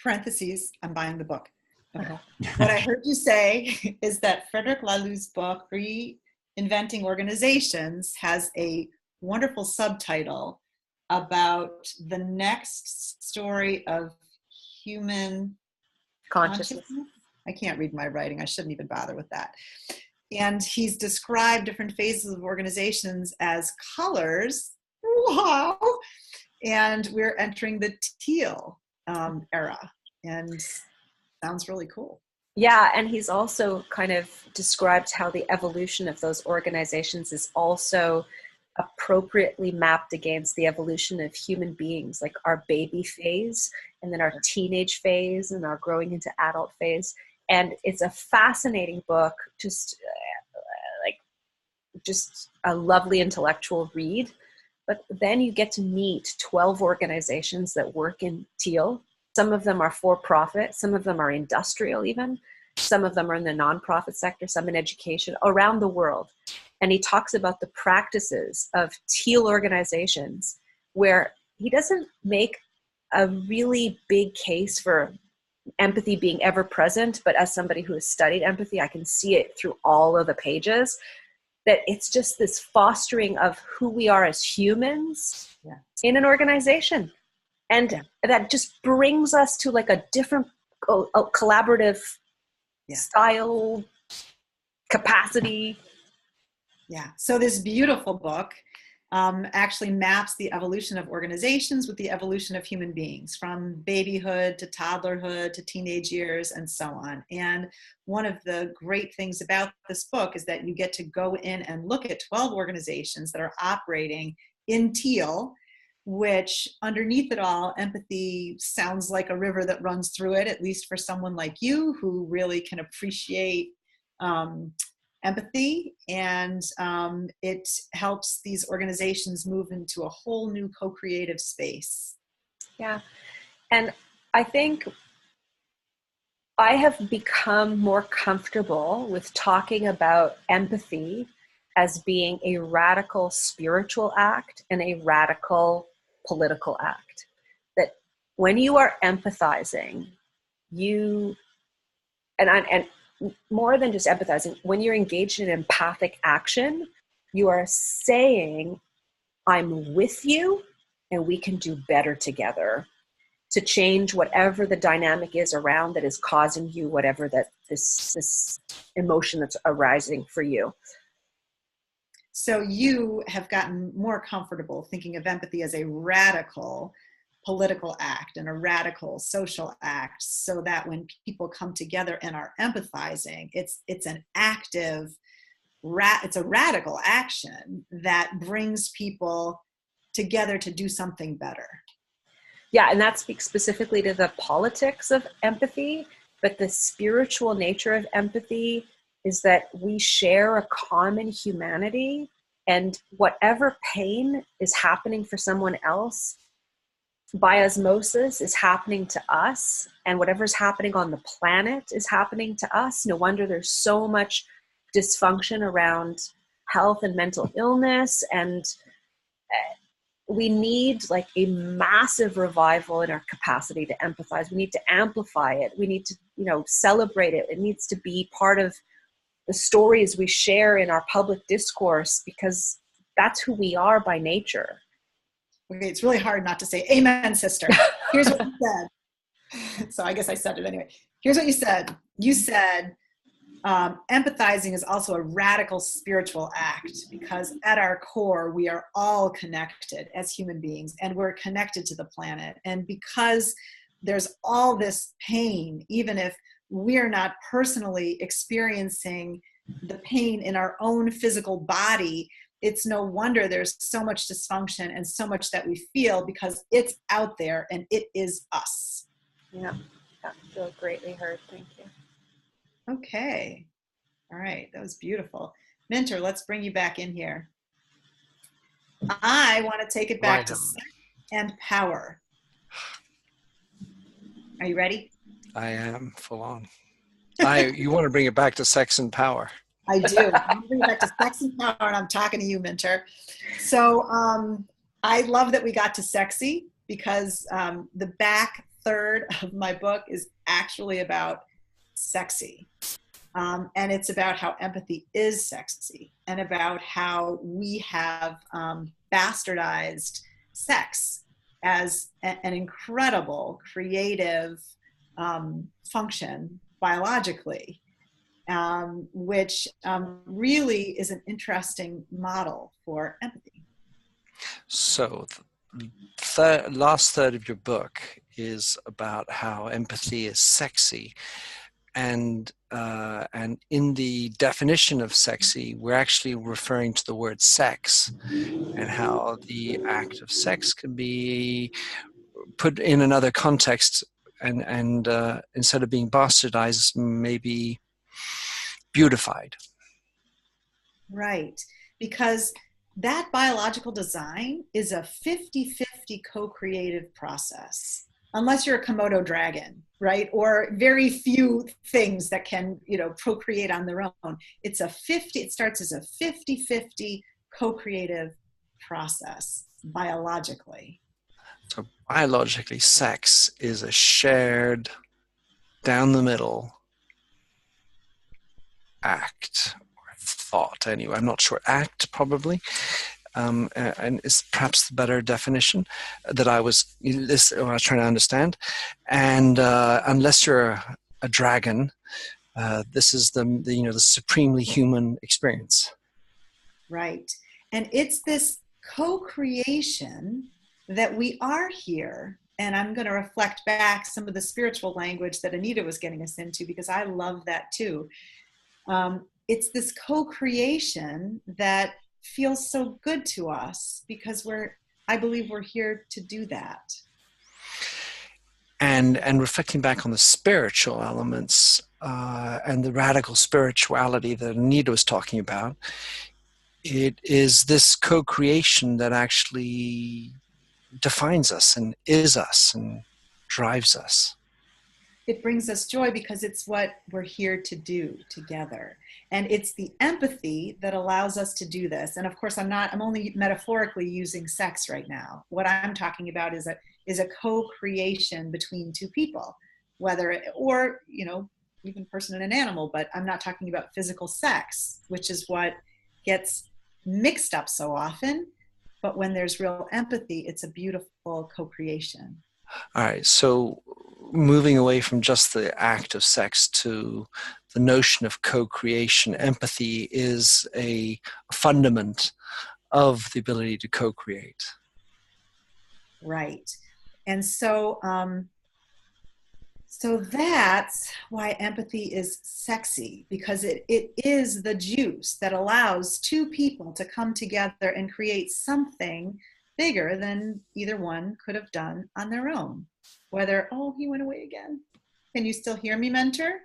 parentheses, I'm buying the book. Okay. What I heard you say is that Frederic Laloux's book, Reinventing Organizations, has a wonderful subtitle about the next story of human consciousness. I can't read my writing. I shouldn't even bother with that. And he's described different phases of organizations as colors. Wow. And we're entering the teal era. And sounds really cool. Yeah, and he's also kind of described how the evolution of those organizations is also appropriately mapped against the evolution of human beings, like our baby phase, and then our teenage phase, and our growing into adult phase. And it's a fascinating book, just a lovely intellectual read. But then you get to meet 12 organizations that work in teal. Some of them are for-profit, some of them are industrial even, some of them are in the nonprofit sector, some in education, around the world. And he talks about the practices of teal organizations where he doesn't make a really big case for empathy being ever present, but as somebody who has studied empathy, I can see it through all of the pages, that it's just this fostering of who we are as humans in an organization. And that just brings us to like a different collaborative style, capacity. Yeah. So this beautiful book actually maps the evolution of organizations with the evolution of human beings, from babyhood to toddlerhood to teenage years and so on. And one of the great things about this book is that you get to go in and look at 12 organizations that are operating in teal, which underneath it all, empathy sounds like a river that runs through it, at least for someone like you who really can appreciate empathy, and it helps these organizations move into a whole new co-creative space. Yeah. And I think I have become more comfortable with talking about empathy as being a radical spiritual act and a radical political act. That when you are empathizing, and more than just empathizing, when you're engaged in empathic action, you are saying, I'm with you and we can do better together to change whatever the dynamic is around that is causing you whatever that this emotion that's arising for you. So you have gotten more comfortable thinking of empathy as a radical political act and a radical social act, so that when people come together and are empathizing, it's an active, it's a radical action that brings people together to do something better. Yeah, and that speaks specifically to the politics of empathy, but the spiritual nature of empathy is that we share a common humanity, and whatever pain is happening for someone else, by osmosis is happening to us, and whatever's happening on the planet is happening to us. No wonder there's so much dysfunction around health and mental illness, and we need like a massive revival in our capacity to empathize. We need to amplify it. We need to, celebrate it. It needs to be part of the stories we share in our public discourse, because that's who we are by nature. Okay, it's really hard not to say, amen, sister. Here's what you said. So I guess I said it anyway. Here's what you said. You said, empathizing is also a radical spiritual act, because at our core, we are all connected as human beings, and we're connected to the planet. And because there's all this pain, even if we're not personally experiencing the pain in our own physical body, it's no wonder there's so much dysfunction and so much that we feel, because it's out there and it is us. Yeah, I feel greatly heard. Thank you. Okay. All right. That was beautiful. Minter, let's bring you back in here. I want to take it back to sex and power. Are you ready? I am full on. You want to bring it back to sex and power? I do. I'm bringing it back to sex and power, and I'm talking to you, Minter. So I love that we got to sexy, because the back third of my book is actually about sexy. And it's about how empathy is sexy, and about how we have bastardized sex as an incredible creative function biologically, which really is an interesting model for empathy. So the last third of your book is about how empathy is sexy. And in the definition of sexy, we're actually referring to the word sex, and how the act of sex can be put in another context, and instead of being bastardized, maybe beautified. Right, because that biological design is a 50-50 co-creative process. Unless you're a Komodo dragon, right? Or very few things that can, procreate on their own. It starts as a 50-50 co-creative process biologically. So biologically, sex is a shared down the middle act, or thought anyway, I'm not sure, act probably, and is perhaps the better definition that I was trying to understand. And unless you're a dragon, this is the supremely human experience. Right. And it's this co-creation that we are here. And I'm going to reflect back some of the spiritual language that Anita was getting us into, because I love that too. It's this co-creation that feels so good to us because I believe we're here to do that. And reflecting back on the spiritual elements and the radical spirituality that Anita was talking about, it is this co-creation that actually defines us and is us and drives us. It brings us joy because it's what we're here to do together. And it's the empathy that allows us to do this. And of course, I'm only metaphorically using sex right now. What I'm talking about is a co-creation between two people, or even person and an animal, but I'm not talking about physical sex, which is what gets mixed up so often. But when there's real empathy, it's a beautiful co-creation. All right, so moving away from just the act of sex to the notion of co-creation, empathy is a fundament of the ability to co-create. Right. And so that's why empathy is sexy, because it is the juice that allows two people to come together and create something bigger than either one could have done on their own. He went away again. Can you still hear me, mentor?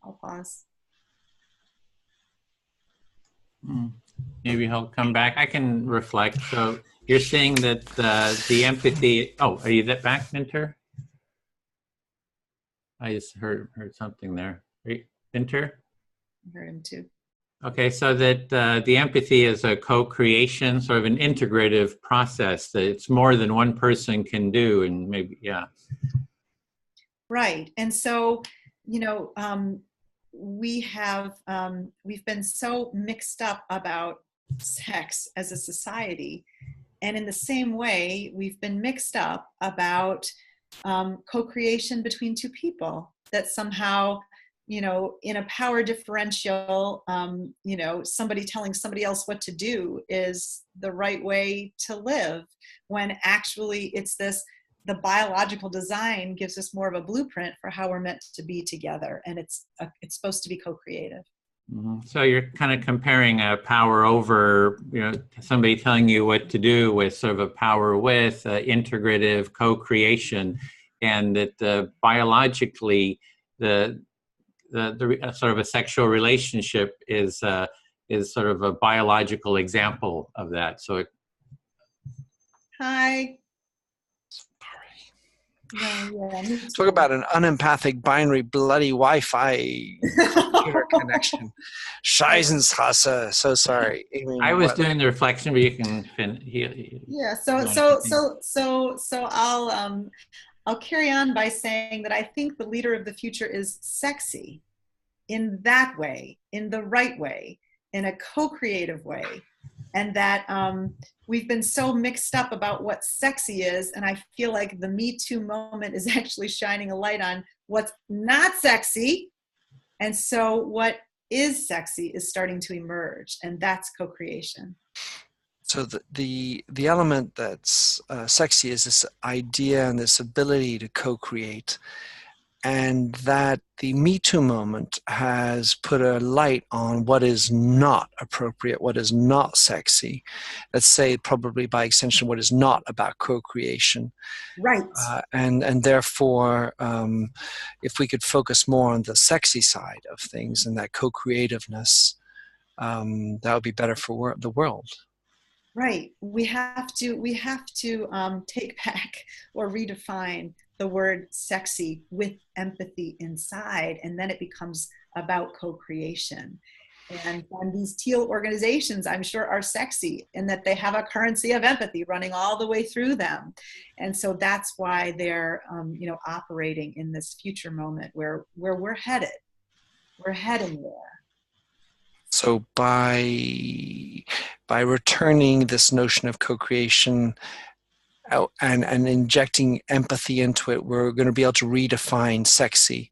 I'll pause. Maybe he'll come back. I can reflect. So you're saying that the empathy, are you back, mentor? I just heard something there. Mentor? I heard him too. Okay, so that the empathy is a co-creation, sort of an integrative process that it's more than one person can do, and maybe, yeah. Right, and so, we've been so mixed up about sex as a society, and in the same way, we've been mixed up about co-creation between two people, that somehow, in a power differential, somebody telling somebody else what to do is the right way to live, when actually it's the biological design gives us more of a blueprint for how we're meant to be together. And it's supposed to be co-creative. Mm-hmm. So you're kind of comparing a power over, somebody telling you what to do with sort of a power with integrative co-creation, and that biologically the sort of a sexual relationship is sort of a biological example of that. So Hi. Yeah, talk about an unempathic, binary, bloody Wi-Fi computer connection. Scheisenstrasse. So sorry. I was doing the reflection, but you can Yeah. So I'll carry on by saying that I think the leader of the future is sexy, in that way, in the right way, in a co-creative way. And that we've been so mixed up about what sexy is, and I feel like the Me Too moment is actually shining a light on what's not sexy. And so what is sexy is starting to emerge, and that's co-creation. So the element that's sexy is this idea and this ability to co-create, and that the Me Too moment has put a light on what is not appropriate, what is not sexy. Let's say probably by extension what is not about co-creation. Right. And therefore, if we could focus more on the sexy side of things and that co-creativeness, that would be better for the world. Right. We have to take back or redefine the word sexy with empathy inside, and then it becomes about co-creation. And these teal organizations, I'm sure, are sexy in that they have a currency of empathy running all the way through them. And so that's why they're, operating in this future moment where we're headed. We're heading there. So by returning this notion of co-creation out and injecting empathy into it, we're going to be able to redefine sexy.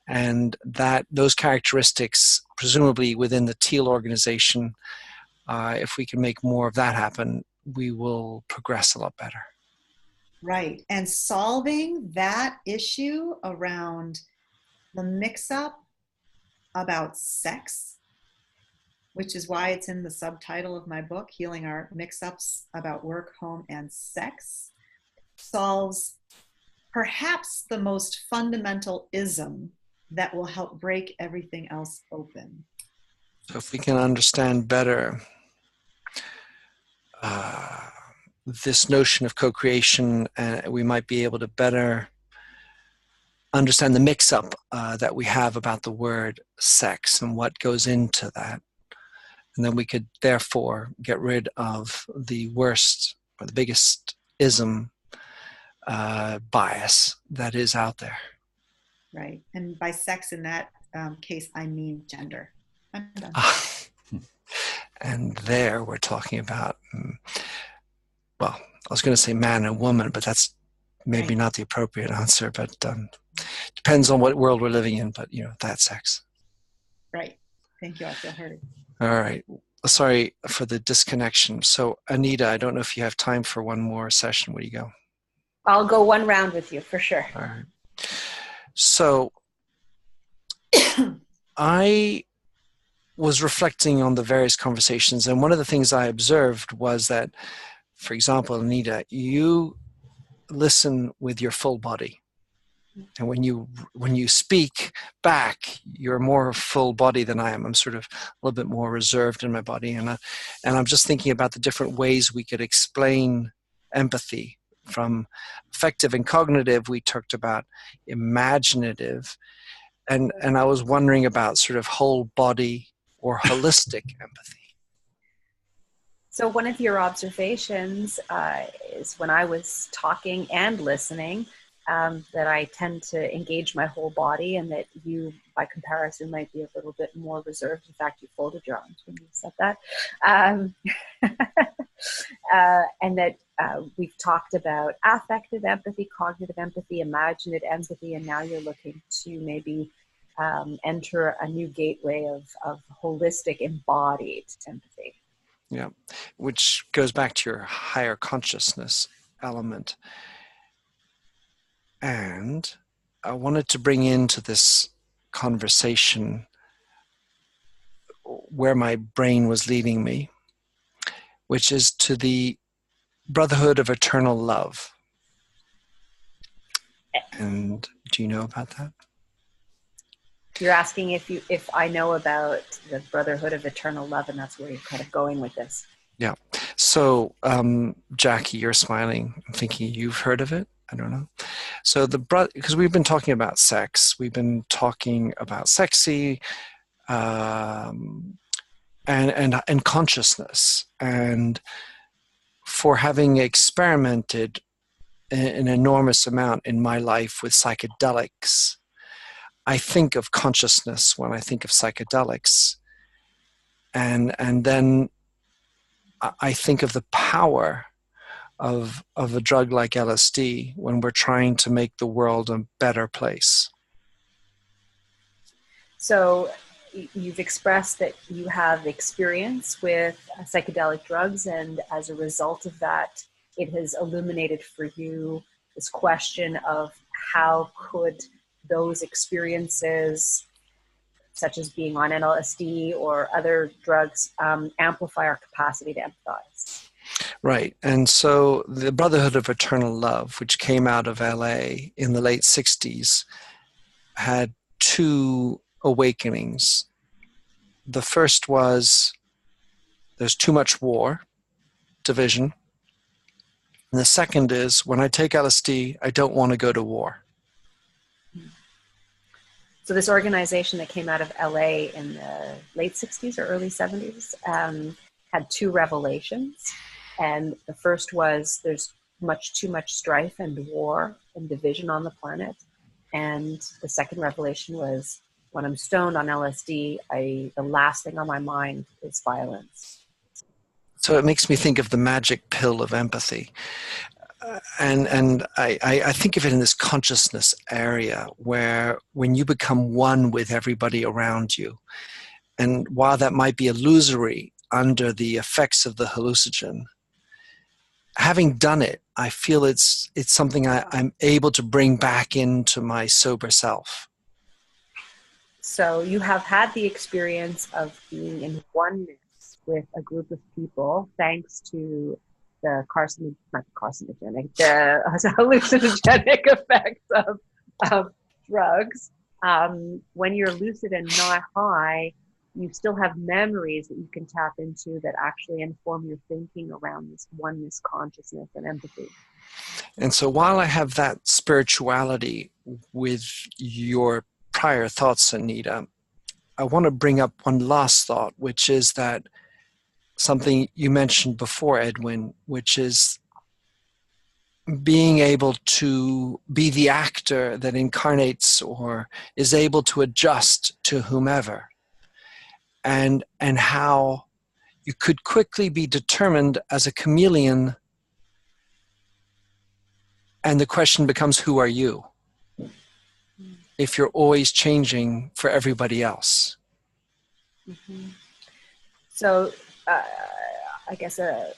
And that those characteristics, presumably within the teal organization, if we can make more of that happen, we will progress a lot better. Right. And solving that issue around the mix-up about sex, which is why it's in the subtitle of my book, Healing Our Mix-Ups About Work, Home, and Sex, solves perhaps the most fundamental ism that will help break everything else open. So if we can understand better this notion of co-creation, we might be able to better understand the mix-up that we have about the word sex and what goes into that. And then we could therefore get rid of the worst or the biggest ism bias that is out there. Right. And by sex in that case, I mean gender. I'm done. And there we're talking about, well, I was going to say man and woman, but that's maybe not the appropriate answer, but depends on what world we're living in, but that's sex. Right. Thank you. I feel heard. All right. Sorry for the disconnection. So Anita, I don't know if you have time for one more session. Where do you go? I'll go one round with you for sure. All right. So I was reflecting on the various conversations, and one of the things I observed was that, for example, Anita, you listen with your full body. And when you speak back, you're more full body than I am. I'm sort of a little bit more reserved in my body. And I'm just thinking about the different ways we could explain empathy. From affective and cognitive, we talked about imaginative. And I was wondering about sort of whole body or holistic empathy. So one of your observations is when I was talking and listening, that I tend to engage my whole body, and that you, by comparison, might be a little bit more reserved. In fact, you folded your arms when you said that. And that we've talked about affective empathy, cognitive empathy, imaginative empathy, and now you're looking to maybe enter a new gateway of holistic, embodied empathy. Yeah, which goes back to your higher consciousness element. And I wanted to bring into this conversation where my brain was leading me, which is to the brotherhood of eternal love. And do you know about that? You're asking if I know about the brotherhood of eternal love, and that's where you're kind of going with this. Yeah. So, Jackie, you're smiling. I'm thinking you've heard of it. I don't know. So because we've been talking about sex, we've been talking about sexy, and consciousness, and for having experimented an enormous amount in my life with psychedelics, I think of consciousness when I think of psychedelics, and then I think of the power of a drug like LSD when we're trying to make the world a better place. So you've expressed that you have experience with psychedelic drugs, and as a result of that, it has illuminated for you this question of how could those experiences, such as being on LSD or other drugs, amplify our capacity to empathize. Right. And so the Brotherhood of Eternal Love, which came out of LA in the late 60s, had two awakenings. The first was there's too much war, division. And the second is when I take LSD, I don't want to go to war. So this organization that came out of LA in the late 60s or early 70s had two revelations. And the first was there's too much strife and war and division on the planet. And the second revelation was when I'm stoned on LSD, the last thing on my mind is violence. So it makes me think of the magic pill of empathy. And I think of it in this consciousness area where when you become one with everybody around you, and while that might be illusory under the effects of the hallucinogen, having done it, I feel it's something I'm able to bring back into my sober self. So you have had the experience of being in oneness with a group of people thanks to the hallucinogenic effects of drugs. When you're lucid and not high, you still have memories that you can tap into that actually inform your thinking around this oneness consciousness and empathy. And so while I have that spirituality with your prior thoughts, Anita, I want to bring up one last thought, which is that something you mentioned before, Edwin, which is being able to be the actor that incarnates or is able to adjust to whomever, and how you could quickly be determined as a chameleon, and the question becomes, who are you? If you're always changing for everybody else. Mm-hmm. So I guess a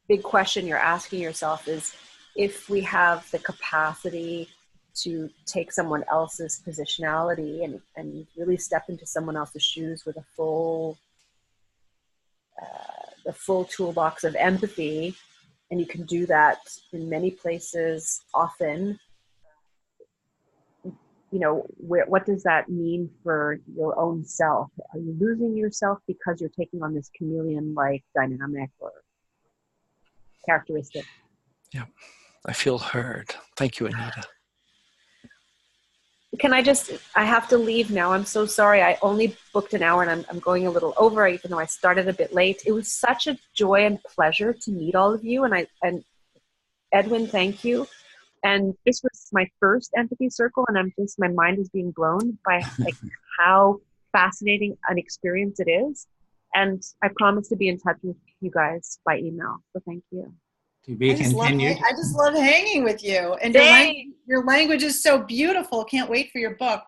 big question you're asking yourself is, if we have the capacity to take someone else's positionality and really step into someone else's shoes with the full toolbox of empathy, and you can do that in many places often, what does that mean for your own self? Are you losing yourself because you're taking on this chameleon-like dynamic or characteristic? Yeah, I feel heard. Thank you, Anita. I have to leave now. I'm so sorry. I only booked an hour and I'm going a little over, even though I started a bit late. It was such a joy and pleasure to meet all of you. And Edwin, thank you. And this was my first empathy circle, and my mind is being blown by how fascinating an experience it is. And I promise to be in touch with you guys by email. So thank you. To be continued. I just love hanging with you. And your language is so beautiful. Can't wait for your book.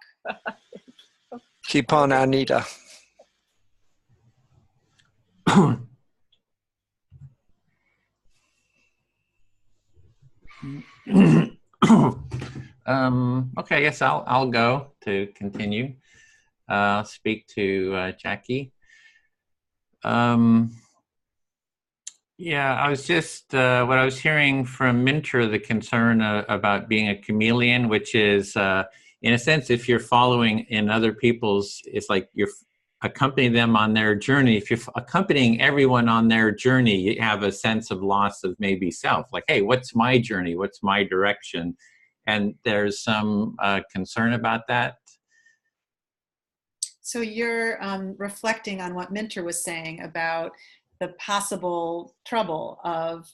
Keep on, Anita. Okay, I guess I'll go to continue. I'll speak to Jackie. Yeah, I was just, what I was hearing from Minter, the concern about being a chameleon, which is, in a sense, if you're following in other people's, it's like you're accompanying them on their journey. If you're accompanying everyone on their journey, you have a sense of loss of maybe self. Like, hey, what's my journey? What's my direction? And there's some concern about that. So you're reflecting on what Minter was saying about the possible trouble of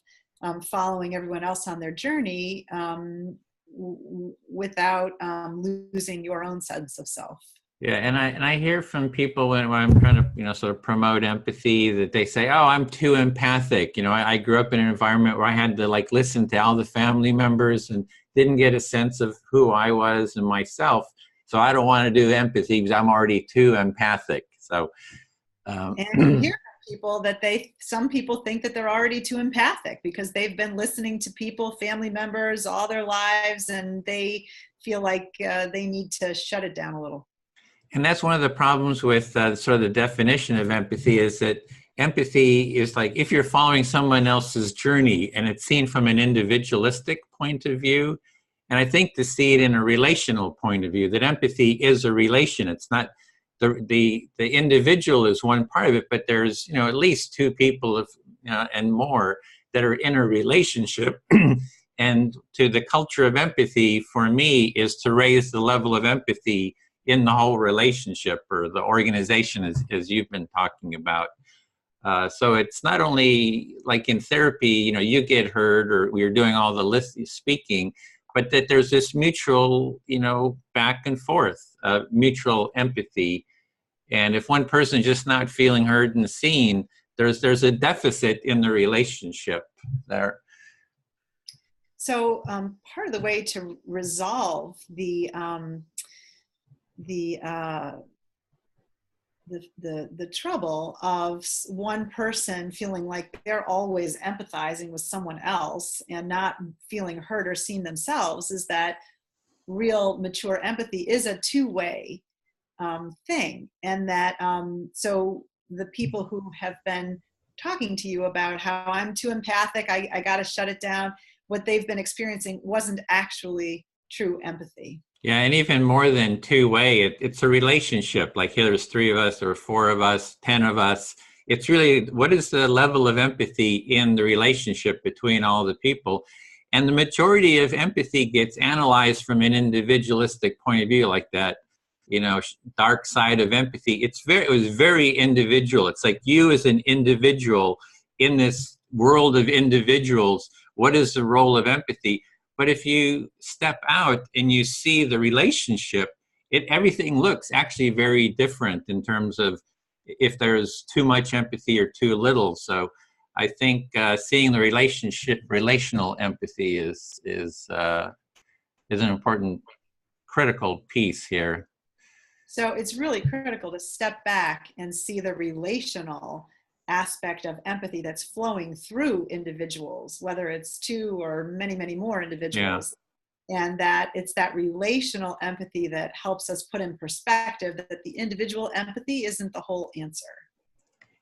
following everyone else on their journey without losing your own sense of self. Yeah, and I hear from people when I'm trying to sort of promote empathy that they say, oh, I'm too empathic. I grew up in an environment where I had to listen to all the family members and didn't get a sense of who I was and myself. So I don't want to do empathy because I'm already too empathic. So and you hear people that some people think that they're already too empathic because they've been listening to people, family members all their lives, and they feel like they need to shut it down a little. And that's one of the problems with sort of the definition of empathy, is that empathy is like if you're following someone else's journey and it's seen from an individualistic point of view. And I think to see it in a relational point of view, that empathy is a relation. It's not the individual is one part of it, but there's at least two people and more that are in a relationship. And to the culture of empathy, for me, is to raise the level of empathy in the whole relationship or the organization, as you've been talking about. So it's not only like in therapy, you get heard or we're doing all the speaking, but that there's this mutual, back and forth, mutual empathy. And if one person is just not feeling heard and seen, there's a deficit in the relationship there. So part of the way to resolve the trouble of one person feeling like they're always empathizing with someone else and not feeling heard or seen themselves is that real mature empathy is a two-way thing. And that so the people who have been talking to you about how I'm too empathic, I got to shut it down, what they've been experiencing wasn't actually true empathy. Yeah, and even more than two-way, it's a relationship. Like here, there's 3 of us or 4 of us, 10 of us. It's really, what is the level of empathy in the relationship between all the people? And the majority of empathy gets analyzed from an individualistic point of view, like that, dark side of empathy. It was very individual. It's like you as an individual in this world of individuals, what is the role of empathy? But if you step out and you see the relationship, everything looks actually very different in terms of if there's too much empathy or too little. So I think seeing the relational empathy is an important, critical piece here. So it's really critical to step back and see the relational aspect of empathy that's flowing through individuals, whether it's 2 or many, many more individuals. Yeah. And that it's that relational empathy that helps us put in perspective that the individual empathy isn't the whole answer.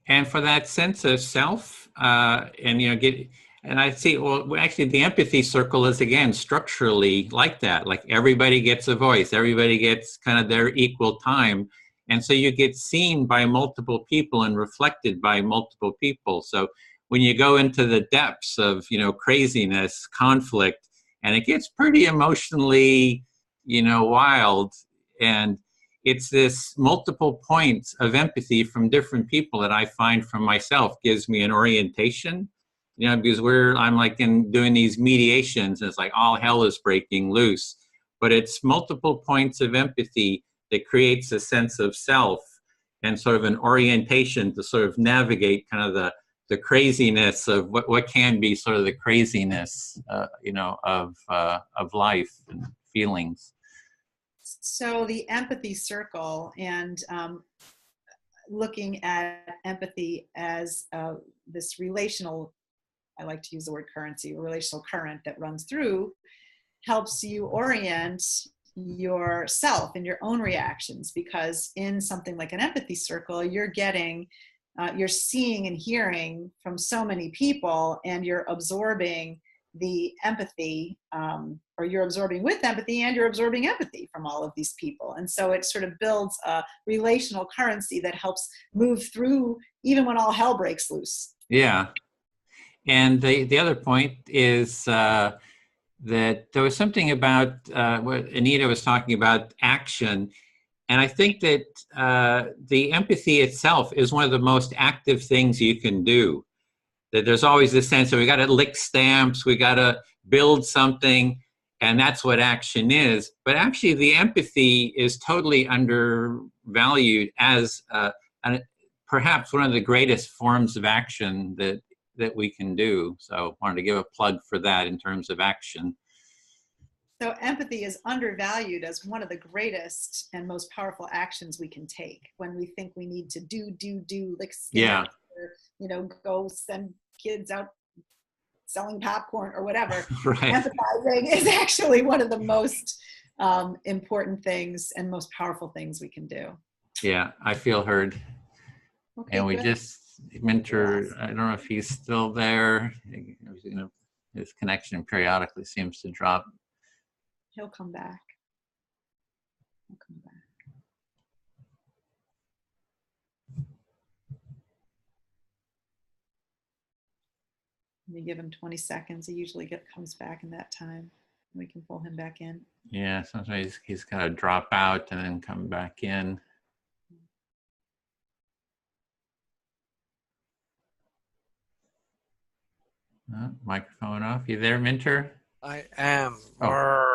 And for that sense of self, and I see, well, actually the empathy circle is, again, structurally like that. Like everybody gets a voice, everybody gets kind of their equal time. And so you get seen by multiple people and reflected by multiple people. So when you go into the depths of, craziness, conflict, and it gets pretty emotionally, wild. And it's this multiple points of empathy from different people that I find from myself gives me an orientation, because I'm like doing these mediations and it's like all hell is breaking loose. But it's multiple points of empathy that creates a sense of self and sort of an orientation to sort of navigate kind of the craziness of what can be sort of the craziness, of life and feelings. So the empathy circle and looking at empathy as this relational, I like to use the word currency, a relational current that runs through, helps you orient yourself and your own reactions, because in something like an empathy circle, you're getting, you're seeing and hearing from so many people, and you're absorbing the empathy, or you're absorbing with empathy, and you're absorbing empathy from all of these people. And so it sort of builds a relational currency that helps move through even when all hell breaks loose. Yeah. And the other point is that there was something about what Anita was talking about, action. And I think that the empathy itself is one of the most active things you can do. That there's always this sense that we got to lick stamps, we got to build something, and that's what action is. But actually, the empathy is totally undervalued as perhaps one of the greatest forms of action that we can do. So I wanted to give a plug for that in terms of action. So empathy is undervalued as one of the greatest and most powerful actions we can take when we think we need to do, like, yeah, or, go send kids out selling popcorn or whatever. Right. Empathizing is actually one of the most important things and most powerful things we can do. Yeah, I feel heard. Okay, and we good. Minter, I don't know if he's still there. His connection periodically seems to drop. He'll come back. He'll come back. me give him 20 seconds. He usually comes back in that time. We can pull him back in. Yeah, sometimes he's got to drop out and then come back in. Microphone off. You there, Minter? I am. Oh.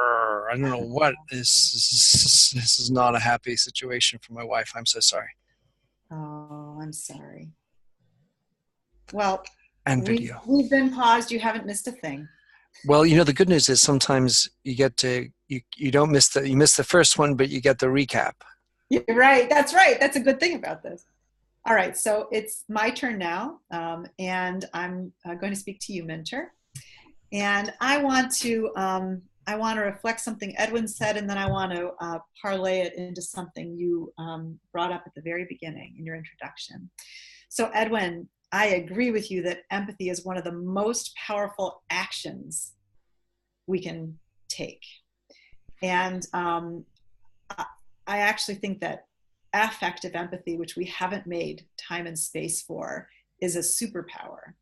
I don't know what this is not a happy situation for my wife. I'm so sorry. Oh, I'm sorry. Well, And video. We've been paused. You haven't missed a thing. Well, the good news is sometimes you get to you don't miss you miss the first one, but you get the recap. You're right. That's right. That's a good thing about this. All right. So it's my turn now, and I'm going to speak to you, Minter. And I want to reflect something Edwin said, and then I want to parlay it into something you brought up at the very beginning in your introduction. So Edwin, I agree with you that empathy is one of the most powerful actions we can take. And I actually think that affective empathy, which we haven't made time and space for, is a superpower.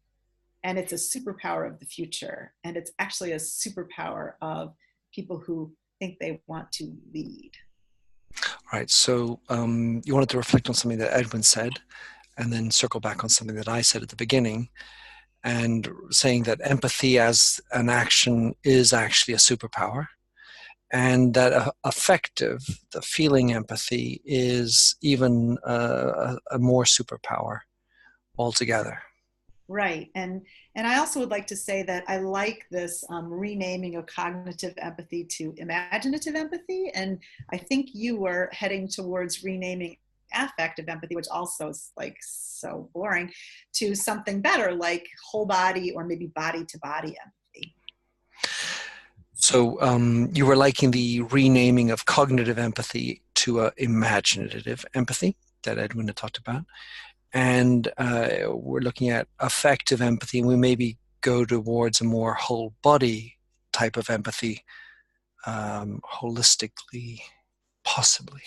And it's a superpower of the future. And it's actually a superpower of people who think they want to lead. All right. So you wanted to reflect on something that Edwin said, and then circle back on something that I said at the beginning, and saying that empathy as an action is actually a superpower, and that affective, the feeling empathy, is even a more superpower altogether. Right. And I also would like to say that I like this renaming of cognitive empathy to imaginative empathy. And I think you were heading towards renaming affective empathy, which also is like so boring, to something better like whole body or maybe body to body empathy. So you were liking the renaming of cognitive empathy to imaginative empathy that Edwin had talked about. And we're looking at affective empathy, and we maybe go towards a more whole body type of empathy, holistically, possibly.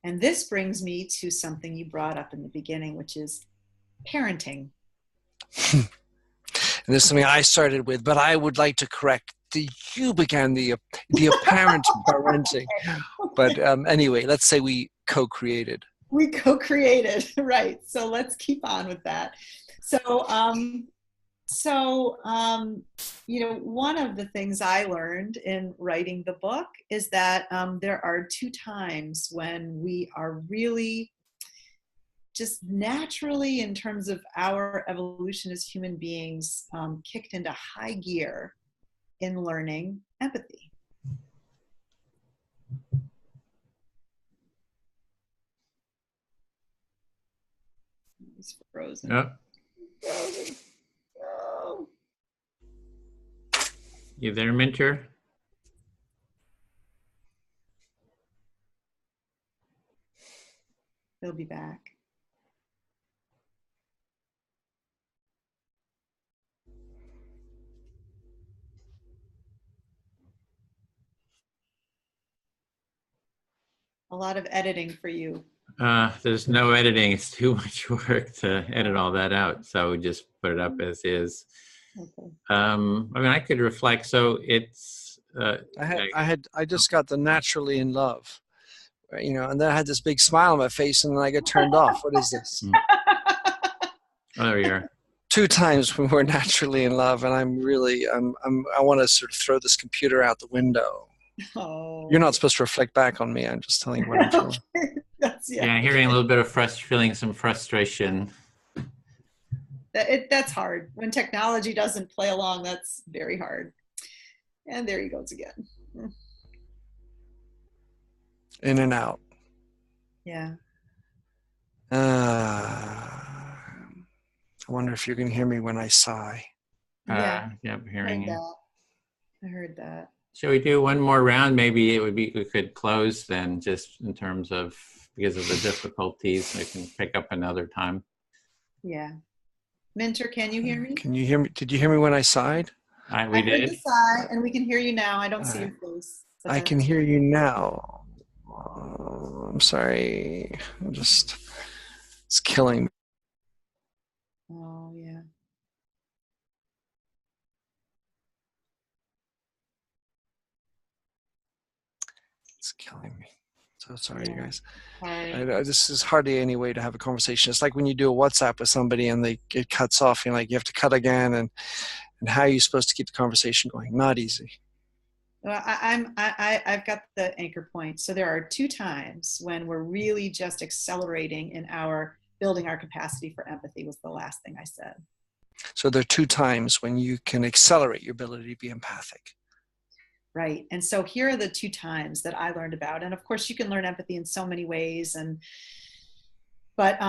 And this brings me to something you brought up in the beginning, which is parenting. And this is something I started with, but I would like to correct you began the apparent parenting. But anyway, let's say we co-created. We co-created, right? So let's keep on with that. So, one of the things I learned in writing the book is that there are two times when we are really just naturally, in terms of our evolution as human beings, kicked into high gear in learning empathy. He's frozen. Yep. Frozen. Oh. You there, Minter? He'll be back. A lot of editing for you. There's no editing. It's too much work to edit all that out. So we just put it up as is. Okay. I could reflect. So it's. I just got the naturally in love, and then I had this big smile on my face, and then I got turned off. What is this? Oh, there you are. 2 times we were naturally in love, and I want to sort of throw this computer out the window. Oh. You're not supposed to reflect back on me. I'm just telling you what I'm feeling. Yeah, hearing a little bit of feeling some frustration. That's hard. When technology doesn't play along, that's very hard. And there he goes again. In and out. Yeah. I wonder if you can hear me when I sigh. Yeah. Yep, hearing you. I heard that. Shall we do one more round? Maybe we could close then, just in terms of, because of the difficulties, we can pick up another time. Yeah. Minter, can you hear me? Can you hear me? Did you hear me when I sighed? We did. Heard the sigh, and we can hear you now. I don't see your face. I can hear you now. I'm sorry. It's killing me. Oh, yeah. It's killing me. So sorry, you guys. Right. This is hardly any way to have a conversation. It's like when you do a WhatsApp with somebody and it cuts off, you you have to cut again, and how are you supposed to keep the conversation going? Not easy. Well, I've got the anchor point. So there are 2 times when we're really just accelerating in building our capacity for empathy was the last thing I said. So there are 2 times when you can accelerate your ability to be empathic. Right. And so here are the 2 times that I learned about. And of course you can learn empathy in so many ways. But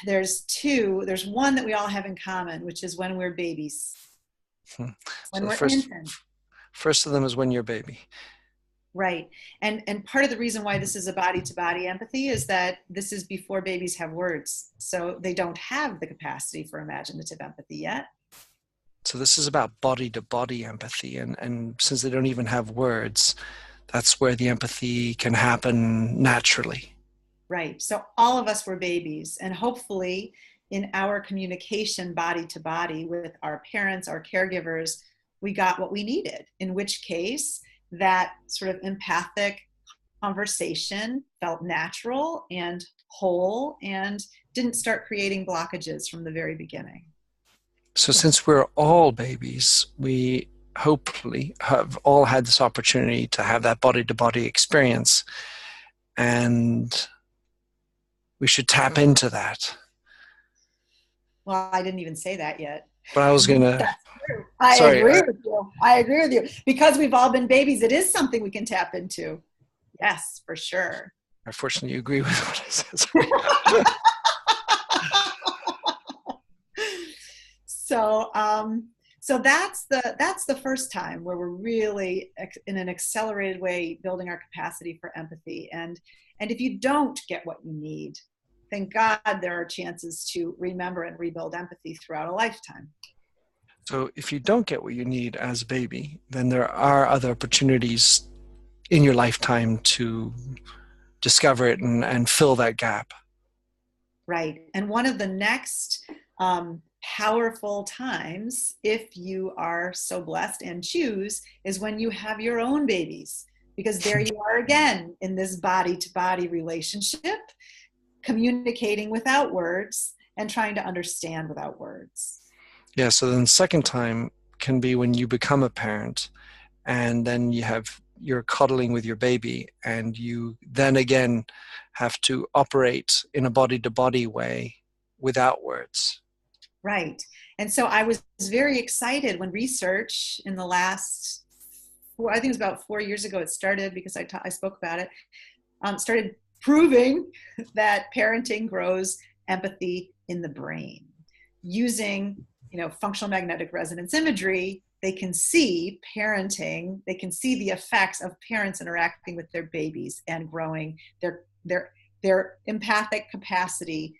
there's 2, there's one that we all have in common, which is when we're babies. When So we're infants. First of them is when you're a baby. Right. And part of the reason why this is a body-to-body empathy is that this is before babies have words. So they don't have the capacity for imaginative empathy yet. So this is about body-to-body empathy. And since they don't even have words, that's where the empathy can happen naturally. Right. So all of us were babies. And hopefully in our communication body-to-body with our parents, our caregivers, we got what we needed, in which case that sort of empathic conversation felt natural and whole and didn't start creating blockages from the very beginning. So since we're all babies, we hopefully have all had this opportunity to have that body-to-body experience, and we should tap into that. Well, I didn't even say that yet. But I was going to... I agree with you. I agree with you. Because we've all been babies, it is something we can tap into. Yes, for sure. Unfortunately, you agree with what I said. So that's the first time where we're really in an accelerated way building our capacity for empathy. And if you don't get what you need, thank God there are chances to remember and rebuild empathy throughout a lifetime. So if you don't get what you need as a baby, then there are other opportunities in your lifetime to discover it and fill that gap. Right. And one of the next powerful times, if you are so blessed and choose, is when you have your own babies. Because there you are again in this body-to-body relationship, communicating without words and trying to understand without words. Yeah, so then the second time can be when you become a parent, and then you're cuddling with your baby, and you then again have to operate in a body-to-body way without words. Right. And so I was very excited when research in the last, I think it was about 4 years ago it started, because I spoke about it, started proving that parenting grows empathy in the brain. Using functional magnetic resonance imagery, they can see parenting, they can see the effects of parents interacting with their babies and growing their empathic capacity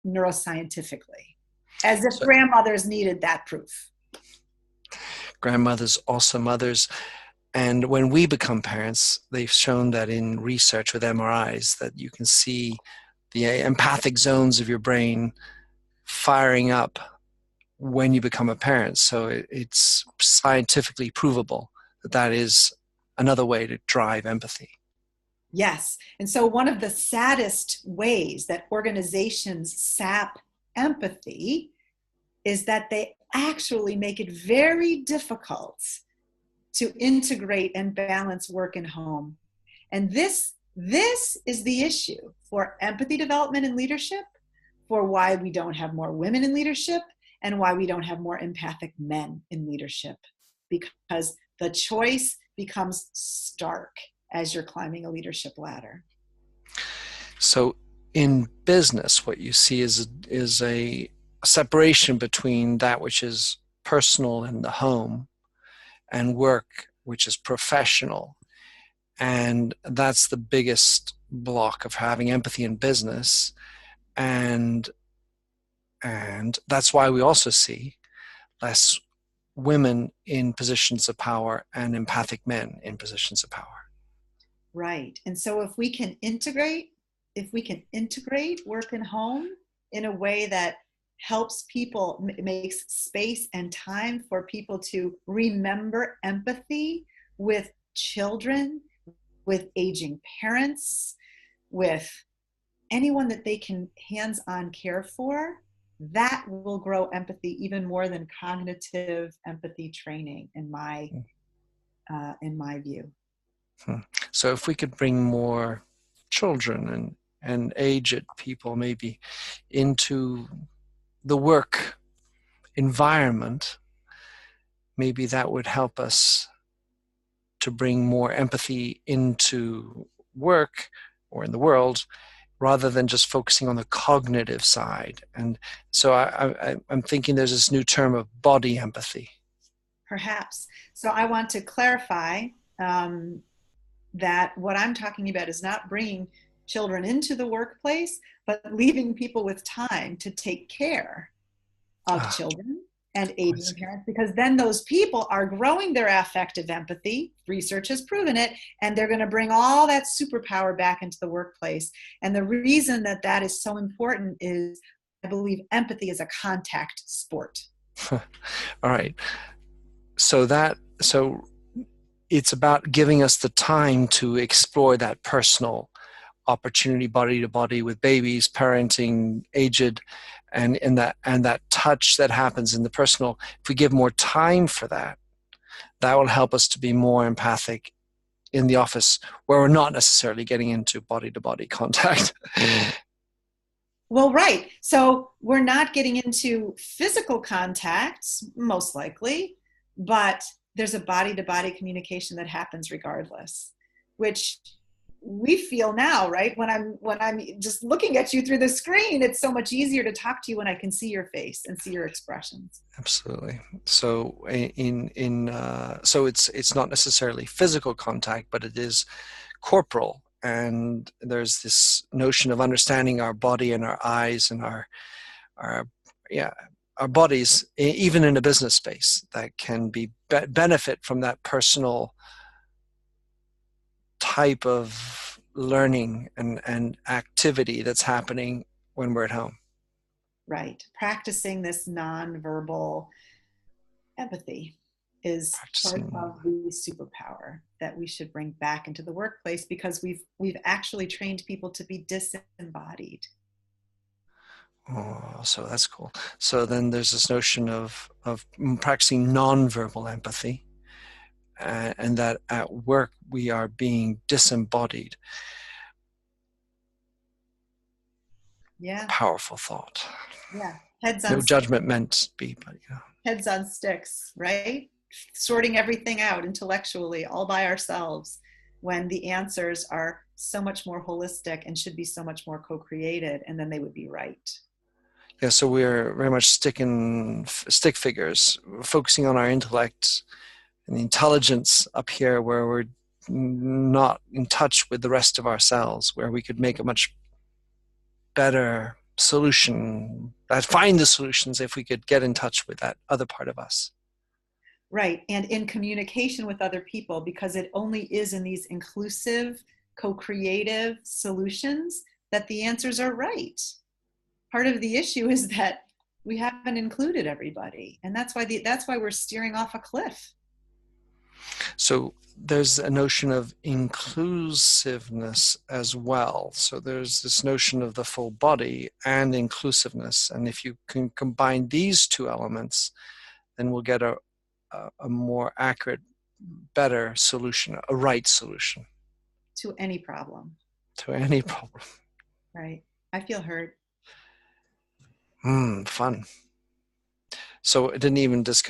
neuroscientifically, as if grandmothers needed that proof. Grandmothers, also mothers. And when we become parents, they've shown that in research with MRIs that you can see the empathic zones of your brain firing up when you become a parent. So it's scientifically provable that is another way to drive empathy. Yes. And so one of the saddest ways that organizations sap empathy is that they actually make it very difficult to integrate and balance work and home. And this is the issue for empathy development and leadership, for why we don't have more women in leadership, and why we don't have more empathic men in leadership, because the choice becomes stark as you're climbing a leadership ladder. So in business, what you see is a separation between that which is personal in the home and work, which is professional. And that's the biggest block of having empathy in business. And that's why we also see less women in positions of power and empathic men in positions of power. Right. And so if we can integrate work and home in a way that helps people, makes space and time for people to remember empathy with children, with aging parents, with anyone that they can hands-on care for, that will grow empathy even more than cognitive empathy training in my view. So if we could bring more children and aged people maybe into the work environment, maybe that would help us to bring more empathy into work or in the world, rather than just focusing on the cognitive side. And so I'm thinking there's this new term of body empathy. Perhaps. So I want to clarify that what I'm talking about is not bringing children into the workplace, but leaving people with time to take care of children and aging parents, because then those people are growing their affective empathy. Research has proven it, and they're going to bring all that superpower back into the workplace. And the reason that that is so important is I believe empathy is a contact sport. All right. So it's about giving us the time to explore that personal opportunity, body to body, with babies, parenting, aged, and that touch that happens in the personal. If we give more time for that, that will help us to be more empathic in the office, where we're not necessarily getting into body to body contact. Well, right. So we're not getting into physical contacts, most likely, but there's a body to body communication that happens regardless, which we feel now, right? When I'm just looking at you through the screen, it's so much easier to talk to you when I can see your face and see your expressions. Absolutely. So so it's not necessarily physical contact, but it is corporal. And there's this notion of understanding our body and our eyes and our bodies, even in a business space, that can be benefit from that personal type of learning and activity that's happening when we're at home. Right. Practicing this nonverbal empathy is part of the superpower that we should bring back into the workplace, because we've actually trained people to be disembodied. Oh, so that's cool. So then there's this notion of practicing nonverbal empathy, and that at work we are being disembodied. Yeah. Powerful thought. Yeah. Heads on no judgment meant to be, but heads on sticks, right? Sorting everything out intellectually all by ourselves, when the answers are so much more holistic and should be so much more co-created, and then they would be right. Yeah, so we're very much stick figures, focusing on our intellect and the intelligence up here, where we're not in touch with the rest of ourselves, where we could make a much better solution, find the solutions if we could get in touch with that other part of us. Right, and in communication with other people, because it only is in these inclusive, co-creative solutions that the answers are right. Part of the issue is that we haven't included everybody, and that's why we're steering off a cliff. So there's a notion of inclusiveness as well. So there's this notion of the full body and inclusiveness, and if you can combine these two elements, then we'll get a more accurate, better solution, a right solution to any problem. Right. I feel heard. Fun. So it didn't even didn't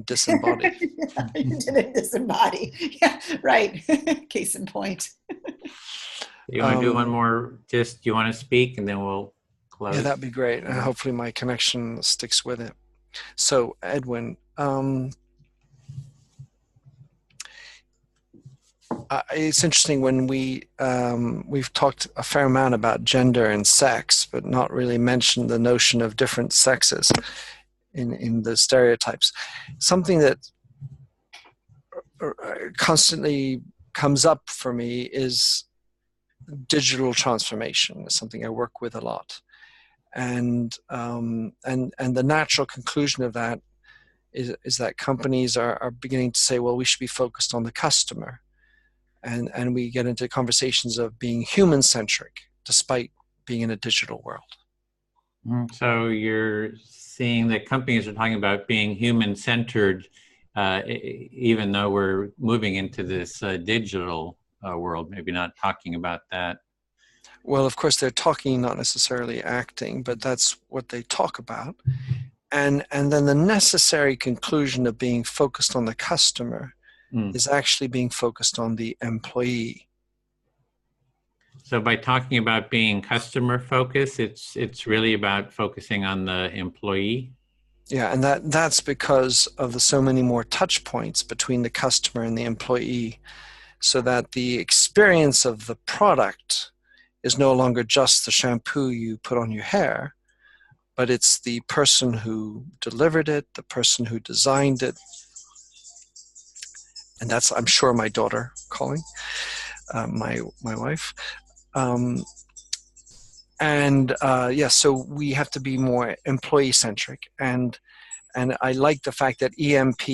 disembody. Yeah, you didn't disembody. Yeah, right. Case in point. You want to do one more? Just, you want to speak, and then we'll close. Yeah, that'd be great. Hopefully my connection sticks with it. So Edwin, it's interesting when we've talked a fair amount about gender and sex, but not really mentioned the notion of different sexes in the stereotypes. Something that constantly comes up for me is digital transformation. It's something I work with a lot, and the natural conclusion of that is that companies are beginning to say, well, we should be focused on the customer. and we get into conversations of being human-centric despite being in a digital world. So you're seeing that companies are talking about being human-centered, even though we're moving into this digital world, maybe not talking about that. Well, of course, they're talking, not necessarily acting, but that's what they talk about. And then the necessary conclusion of being focused on the customer is actually being focused on the employee. So by talking about being customer focused, it's really about focusing on the employee. Yeah, and that's because of the so many more touch points between the customer and the employee, so that the experience of the product is no longer just the shampoo you put on your hair, but it's the person who delivered it, the person who designed it. And that's, I'm sure, my daughter calling, my wife. So we have to be more employee-centric. And I like the fact that EMP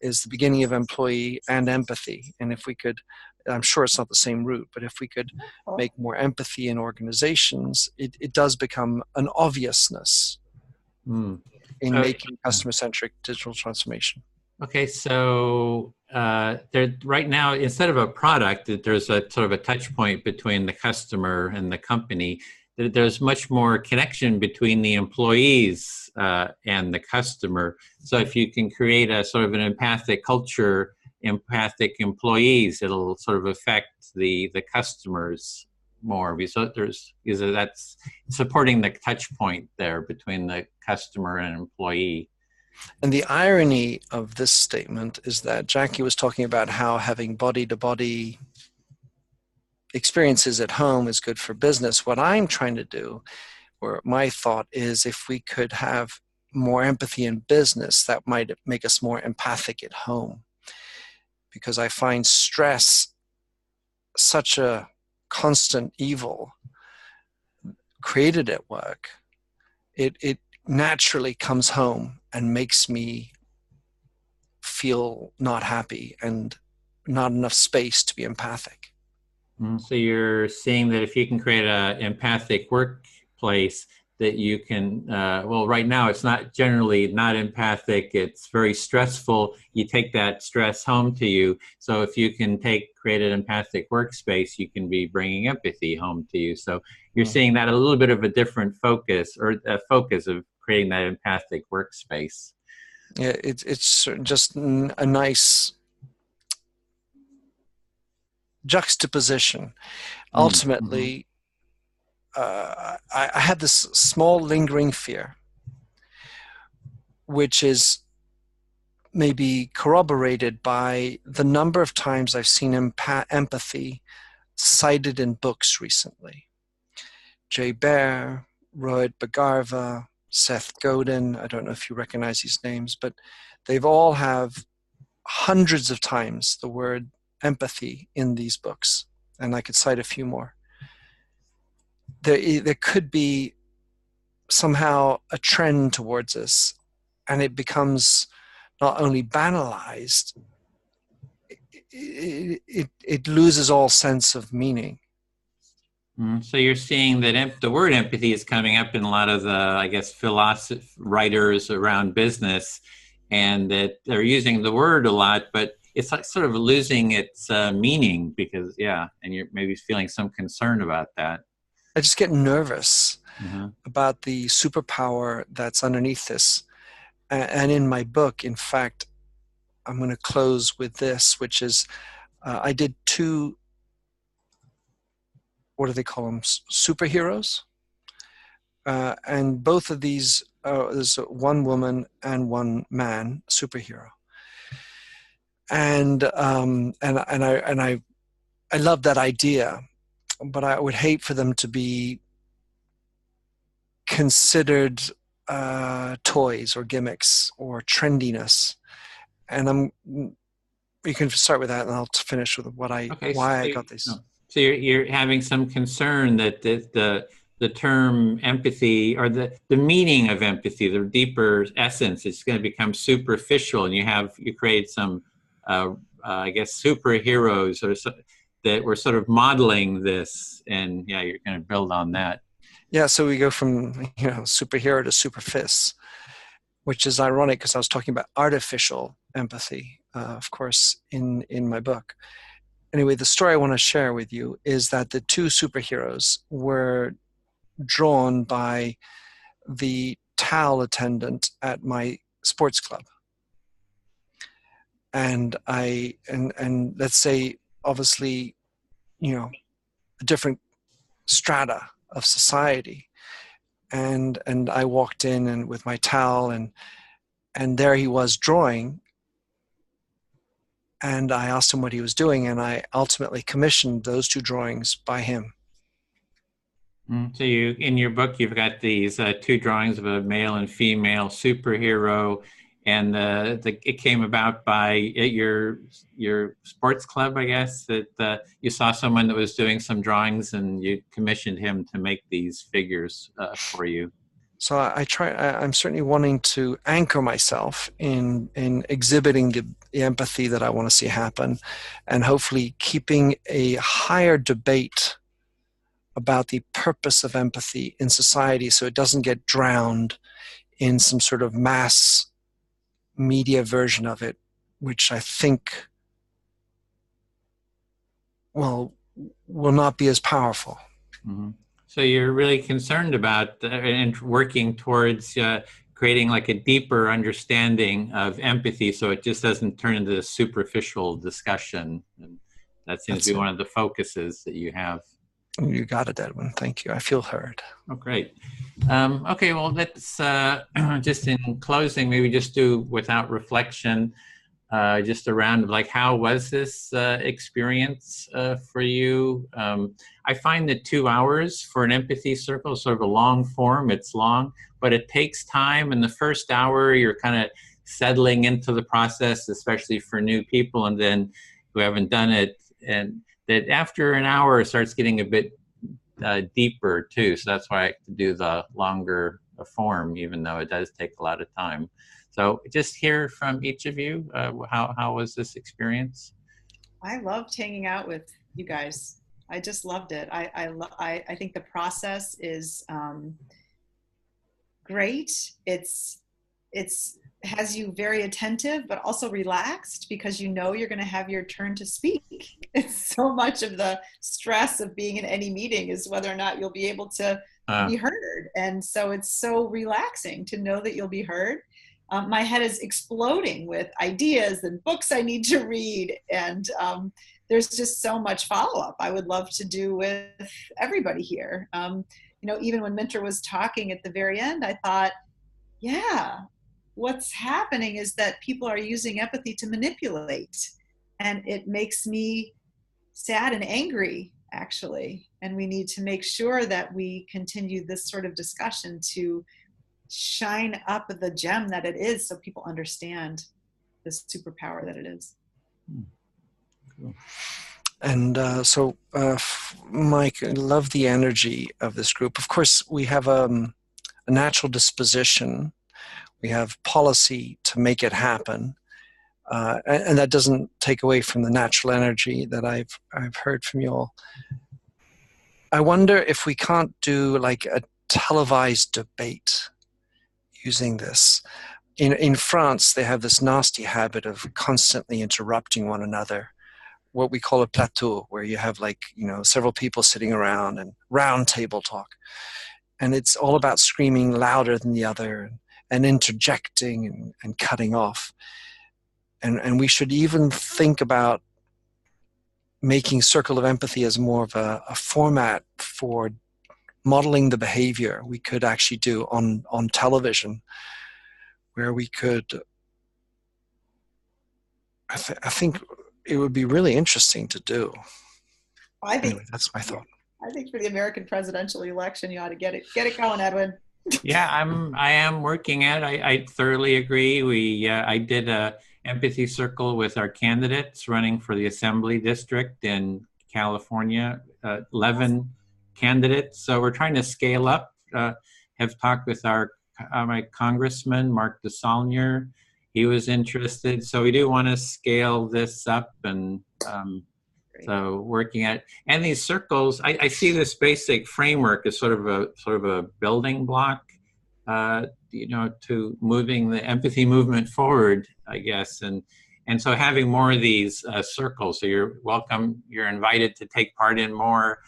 is the beginning of employee and empathy. And if we could, I'm sure it's not the same root, but if we could make more empathy in organizations, it does become an obviousness in making customer-centric digital transformation. Okay, so there right now, instead of a product, there's a sort of a touch point between the customer and the company. There's much more connection between the employees and the customer. So if you can create a sort of an empathic culture, empathic employees, it'll sort of affect the customers more. So that's supporting the touch point there between the customer and employee. And the irony of this statement is that Jackie was talking about how having body-to-body experiences at home is good for business. What I'm trying to do, or my thought is, if we could have more empathy in business, that might make us more empathic at home. Because I find stress such a constant evil created at work. It naturally comes home and makes me feel not happy and not enough space to be empathic. So you're seeing that if you can create an empathic workplace, that you can, well, right now it's not generally not empathic, it's very stressful. You take that stress home to you. So if you can create an empathic workspace, you can be bringing empathy home to you. So you're seeing that a little bit of a different focus, or a focus of creating that empathic workspace. Yeah, it's just a nice juxtaposition. Ultimately, I have this small lingering fear, which is maybe corroborated by the number of times I've seen empathy cited in books recently. Jay Baer, Rohit Bhargava, Seth Godin, I don't know if you recognize these names, but they've all have hundreds of times the word empathy in these books, and I could cite a few more. There could be somehow a trend towards this, and it becomes not only banalized, it loses all sense of meaning. So you're seeing that the word empathy is coming up in a lot of the, I guess, philosophy writers around business, and that they're using the word a lot, but it's like sort of losing its meaning because, and you're maybe feeling some concern about that. I just get nervous about the superpower that's underneath this. And in my book, in fact, I'm going to close with this, which is I did two, what do they call them, superheroes? And both of these, there's one woman and one man superhero. And I love that idea, but I would hate for them to be considered toys or gimmicks or trendiness. And you can start with that, and I'll finish with why I got this. So you're having some concern that the term empathy, or the meaning of empathy, the deeper essence, is going to become superficial, and you create some I guess superheroes, or that we're sort of modeling this, and yeah, you're going to build on that. Yeah, so we go from superhero to super fists, which is ironic because I was talking about artificial empathy, of course, in my book. Anyway, the story I want to share with you is that the two superheroes were drawn by the towel attendant at my sports club. And and let's say, obviously, a different strata of society. And I walked in and with my towel, and there he was drawing. And I asked him what he was doing, and I ultimately commissioned those two drawings by him. So you, in your book, you've got these two drawings of a male and female superhero, and it came about by your sports club, I guess, that you saw someone that was doing some drawings, and you commissioned him to make these figures for you. So I'm certainly wanting to anchor myself in exhibiting the empathy that I want to see happen, and hopefully keeping a higher debate about the purpose of empathy in society so it doesn't get drowned in some sort of mass media version of it, which I think will not be as powerful. Mm-hmm. So you're really concerned about and working towards creating like a deeper understanding of empathy, so it just doesn't turn into a superficial discussion. And that seems to be one of the focuses that you have. You got it, Edwin. Thank you. I feel heard. Oh, great. Okay, well, let's just in closing, maybe just do without reflection, just a round of like, how was this experience for you? I find that 2 hours for an empathy circle is sort of a long form. It's long, but it takes time. In the first hour, you're kind of settling into the process, especially for new people, and then who haven't done it. And that after an hour, it starts getting a bit deeper too. So that's why I like to do the longer form, even though it does take a lot of time. So just hear from each of you. How was this experience? I loved hanging out with you guys. I just loved it. I think the process is great. It's has you very attentive, but also relaxed, because you know you're going to have your turn to speak. It's so much of the stress of being in any meeting is whether or not you'll be able to be heard. And so it's so relaxing to know that you'll be heard. My head is exploding with ideas and books I need to read. And there's just so much follow-up I would love to do with everybody here. Even when Minter was talking at the very end, I thought, yeah, what's happening is that people are using empathy to manipulate. And it makes me sad and angry, actually. And we need to make sure that we continue this sort of discussion to shine up the gem that it is, so people understand the superpower that it is. Cool. And so, Mike, I love the energy of this group. Of course, we have a natural disposition. We have policy to make it happen. And that doesn't take away from the natural energy that I've heard from you all. I wonder if we can't do like a televised debate using this. In France, they have this nasty habit of constantly interrupting one another, what we call a plateau, where you have several people sitting around and round table talk. And it's all about screaming louder than the other and interjecting and cutting off. And we should even think about making Circle of Empathy as more of a format for modeling the behavior we could actually do on television, where we could, I think it would be really interesting to do. Anyway, that's my thought. I think for the American presidential election, you ought to get it going, Edwin. Yeah, I am working at it. I thoroughly agree. I did a empathy circle with our candidates running for the Assembly District in California, 11 candidates. So we're trying to scale up. Have talked with my congressman, Mark DeSaulnier. He was interested. So we do want to scale this up, and So working at, and these circles, I see this basic framework as sort of a building block, you know, to moving the empathy movement forward, I guess. And so having more of these circles, so you're welcome, you're invited to take part in more.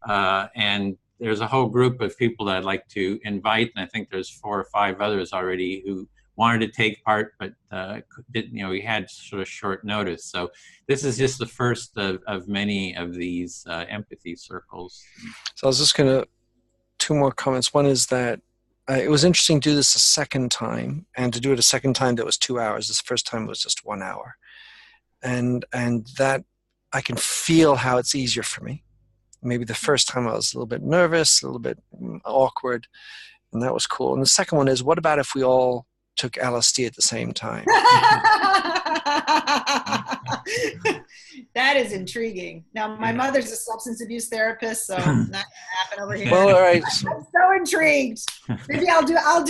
And there's a whole group of people that I'd like to invite, and I think there's 4 or 5 others already who wanted to take part, but didn't, you know, we had sort of short notice. So this is just the first of many of these empathy circles. So I was just going to, 2 more comments. One is that it was interesting to do this a second time, and to do it a second time that was 2 hours. This first time was just 1 hour. And that I can feel how it's easier for me. Maybe the first time I was a little bit nervous, a little bit awkward, and that was cool. And the second one is, what about if we all took LSD at the same time? That is intriguing. Now, my mother's a substance abuse therapist, so not gonna happen over here. Well, all right. I'm so intrigued. Maybe I'll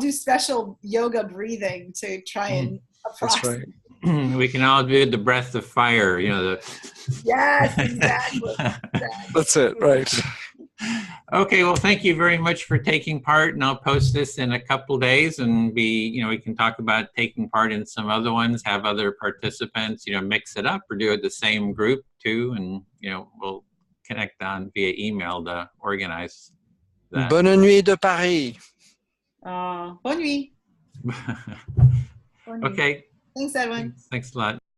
do special yoga breathing to try and approximate. That's right. We can all do the breath of fire, you know. Yes, exactly. That's it, right. Okay, well, thank you very much for taking part, and I'll post this in a couple days, and you know, we can talk about taking part in some other ones, have other participants, you know, mix it up or do it the same group too, and you know, we'll connect on via email to organize that. Bonne nuit de Paris. Bonne nuit. Bonne nuit. Okay. Thanks, Edwin. Thanks a lot.